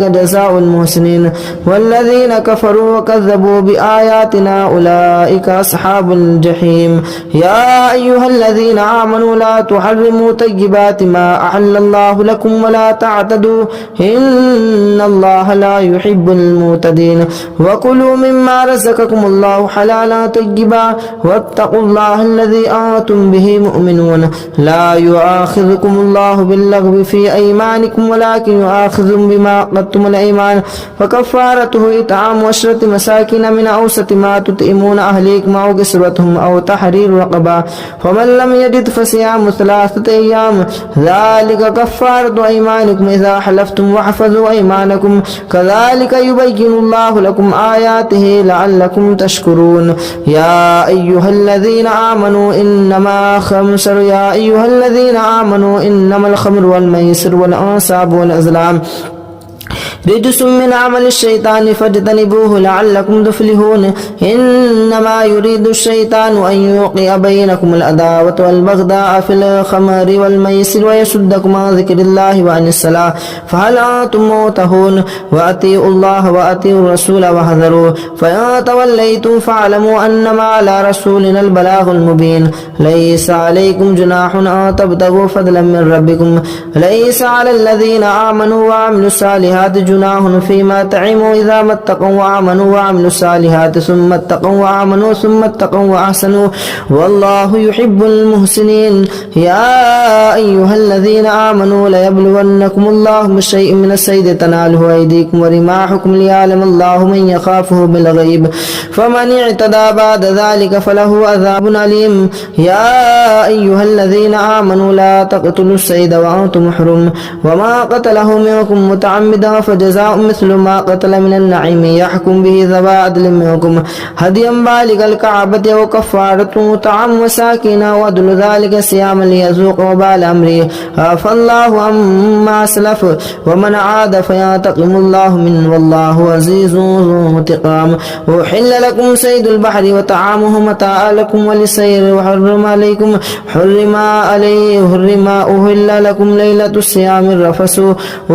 جزاء المحسنين والذين كفروا وكذبوا بآياتنا أولئك أصحاب الجحيم يا أيها الذين آمنوا لا تحرموا طيبات ما أحل الله لكم ولا تعتدوا إن الله لا يحب المعتدين وكلوا مما رزقكم الله حلالا طيبا واتقوا الله الذي أنتم به مؤمنون لا يؤاخذكم الله باللغو في أيمانكم ولكن يؤاخذكم بما عقدتم الأيمان فكفارته إطعام 10 مساكين من أوسط ما تطعمون أهليكم أو كسوتهم أو تحرير رقبة فمن لم يجد فصيام 3 أيام ذلك كفارة أيمانكم إذا حلفتم واحفظوا أيمانكم كذلك يبين الله لكم آياته لعلكم تشكرون يا أيها الذين آمنوا إنما الخمر والميسر والأنصاب والأزلام رجس من عمل الشيطان فاجتنبوه لعلكم تفلحون إنما يريد الشيطان أن يوقع بينكم العداوة والبغضاء في الخمر والميسر ويصدكم عن ذكر الله وعن الصلاة فهل أنتم منتهون وأطيعوا الله وأطيعوا الرسول واحذروا فإن توليتم فاعلموا أنما على رسولنا البلاغ المبين ليس عليكم جناح أن تبتغوا فضلا من ربكم ليس على الذين آمنوا وعملوا الصالحات جناح فيما طعموا إذا ما اتقوا وآمنوا وعملوا الصالحات ثم اتقوا وآمنوا ثم اتقوا وأحسنوا والله يحب المحسنين. يا أيها الذين آمنوا ليبلونكم الله بشيء من الصيد تناله أيديكم ورماحكم ليعلم الله من يخافه بالغيب فمن اعتدى بعد ذلك فله عذاب أليم. يا أيها الذين آمنوا لا تقتلوا الصيد وأنتم حرم وما قتله منكم متعمدا فجزاء مثل ما قتل من النعيم يحكم به ذوى عدل منكم هديا بالغ الكعبة وكفارة طعام مساكين وعدل ذلك صياما ليذوق وبال أمره عفى الله عما أسلف ومن عاد فينتقم الله منه والله عزيز ذو انتقام. أحل لكم صيد البحر وطعامه متاعا لكم وللسير وحرم عليكم أهل لكم ليلة الصيام الرفث.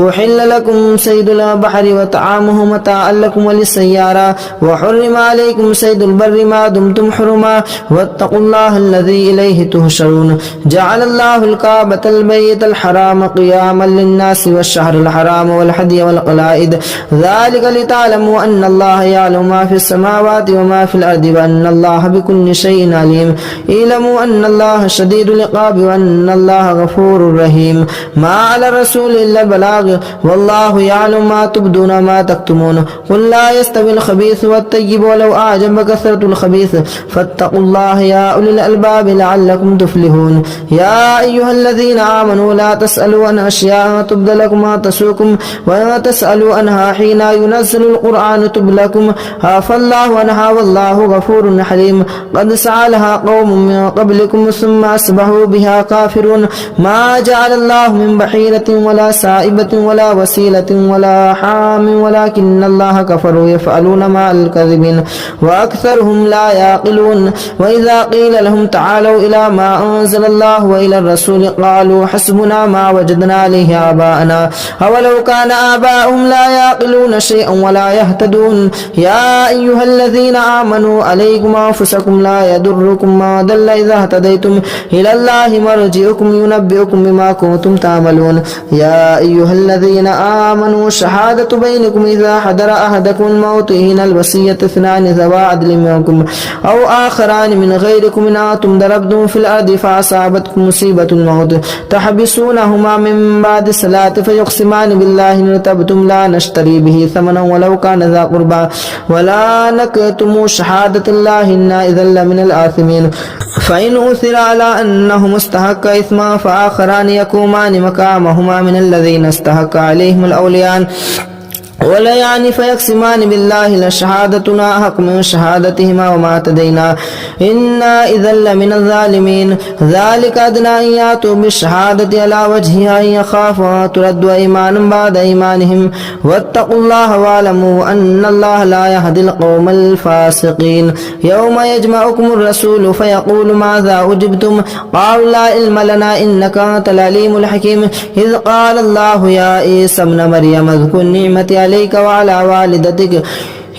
أحل لكم صيد البحر وطعامه متاعا لكم وللسيارة وحرم عليكم صيد البر ما دمتم حرما واتقوا الله الذي إليه تهشرون. جعل الله الكعبة البيت الحرام قياما للناس والشهر الحرام والهدي والقلائد ذلك لتعلموا أن الله يعلم ما في السماوات وما في الأرض وأن الله بكل شيء عليم. اعلموا أن الله شديد العقاب وأن الله غفور رحيم. ما على الرسول إلا البلاغ والله يعلم ما تبدون ما تكتمون. قل لا يستوي الخبيث والطيب ولو أعجب كثرة الخبيث فاتقوا الله يا أولي الألباب لعلكم تفلحون. يا أيها الذين آمنوا لا تسألوا عن أشياء تبد لكم ما تسؤكم ولا تسألوا عنها حين ينزل القرآن تبد لكم عفى الله عنها والله غفور حليم. قد سألها قوم من قبلكم ثم أصبحوا بها كافرون. ما جعل الله من بحيرة ولا سائبة ولا وسيلة ولا حام ولكن الله كفروا يفعلون ما الكذبين وأكثرهم لا يعقلون. وإذا قيل لهم تعالوا إلى ما أنزل الله وإلى الرسول قالوا حسبنا ما وجدنا عليه آباءنا أولو كان آباؤهم لا يعقلون شيئا ولا يهتدون. يا أيها الذين آمنوا عليكم أنفسكم لا يضركم ما ضل إذا اهتديتم إلى الله مرجعكم ينبئكم بما كنتم تعملون. يا أيها الذين آمنوا شهادة بينكم إذا حضر أحدكم الموت حين الوصية اثنان ذوى عدل منكم أو آخران من غيركم إن أنتم ضربتم في الأرض فأصابتكم مصيبة الموت تحبسونهما من بعد الصلاة فيقسمان بالله إن ارتبتم لا نشتري به ثمنا ولو كان ذا قربى ولا نكتم شهادة الله إنا إذا لمن الآثمين. فإن أثر على أنه استحق إثما فآخران يقومان مقامهما من الذين استحق عليهم الأوليان ولا يعني فيقسمان بالله لشهادتنا حق من شهادتهما وما اعتدينا إنا إذا لمن الظالمين. ذلك أدنى أن يأتوا بالشهادة على وجهها أن يخافوا ترد إيمانا بعد إيمانهم واتقوا الله واعلموا أن الله لا يهدي القوم الفاسقين. يوم يجمعكم الرسول فيقول ماذا أجبتم قالوا لا علم لنا إنك أنت العليم الحكيم. إذ قال الله يا عيسى ابن مريم اذكر نعمتي عليك وعلى والدتك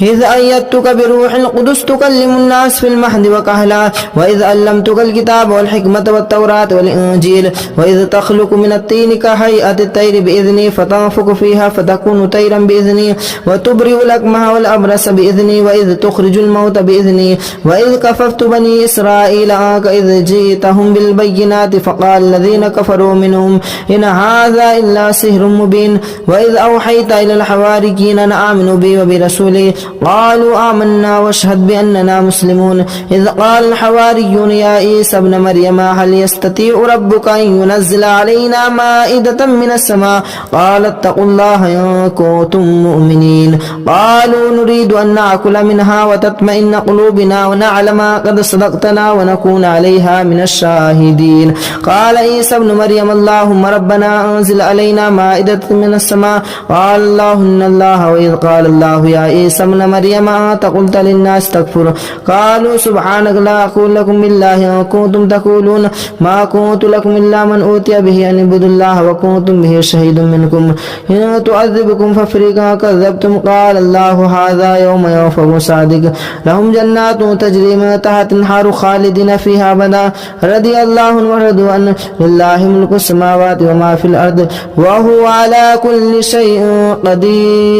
إذ أيدتك بروح القدس تكلم الناس في المهد وكهلا وإذ علمتك الكتاب والحكمة والتوراة والإنجيل وإذ تخلق من الطين كهيئة الطير بإذني فتنفخ فيها فتكون طيرا بإذني وتبرئ الأكمه والأبرص بإذني وإذ تخرج الموت بإذني وإذ كففت بني إسرائيل عنك إذ جئتهم بالبينات فقال الذين كفروا منهم إن هذا إلا سحر مبين. وإذ أوحيت إلى الحواريين أن آمنوا بي وبرسولي قالوا آمنا واشهد بأننا مسلمون. إذ قال الحواريون يا عيسى ابن مريم هل يستطيع ربك أن ينزل علينا مائدة من السماء قال اتقوا الله إن كنتم مؤمنين. قالوا نريد أن نأكل منها وتطمئن قلوبنا ونعلم قد صدقتنا ونكون عليها من الشاهدين. قال عيسى ابن مريم اللهم ربنا أنزل علينا مائدة من السماء قال الله إن الله. وإذ قال الله يا عيسى ابن ابن مريم أنت قلت للناس تكفروا قالوا سبحانك لا أقول لكم بالله إن كنتم تقولون ما كنت لكم إلا من أوتي به أن اعبدوا الله وكنتم به شهيد منكم إن تعذبكم ففريقا كذبتم قال الله هذا يوم ينفع صادق لهم جنات تجري من تحت الأنهار خالدين فيها أبدا رضي الله عنهم ورضوا عنه لله ملك السماوات وما في الأرض وهو على كل شيء قدير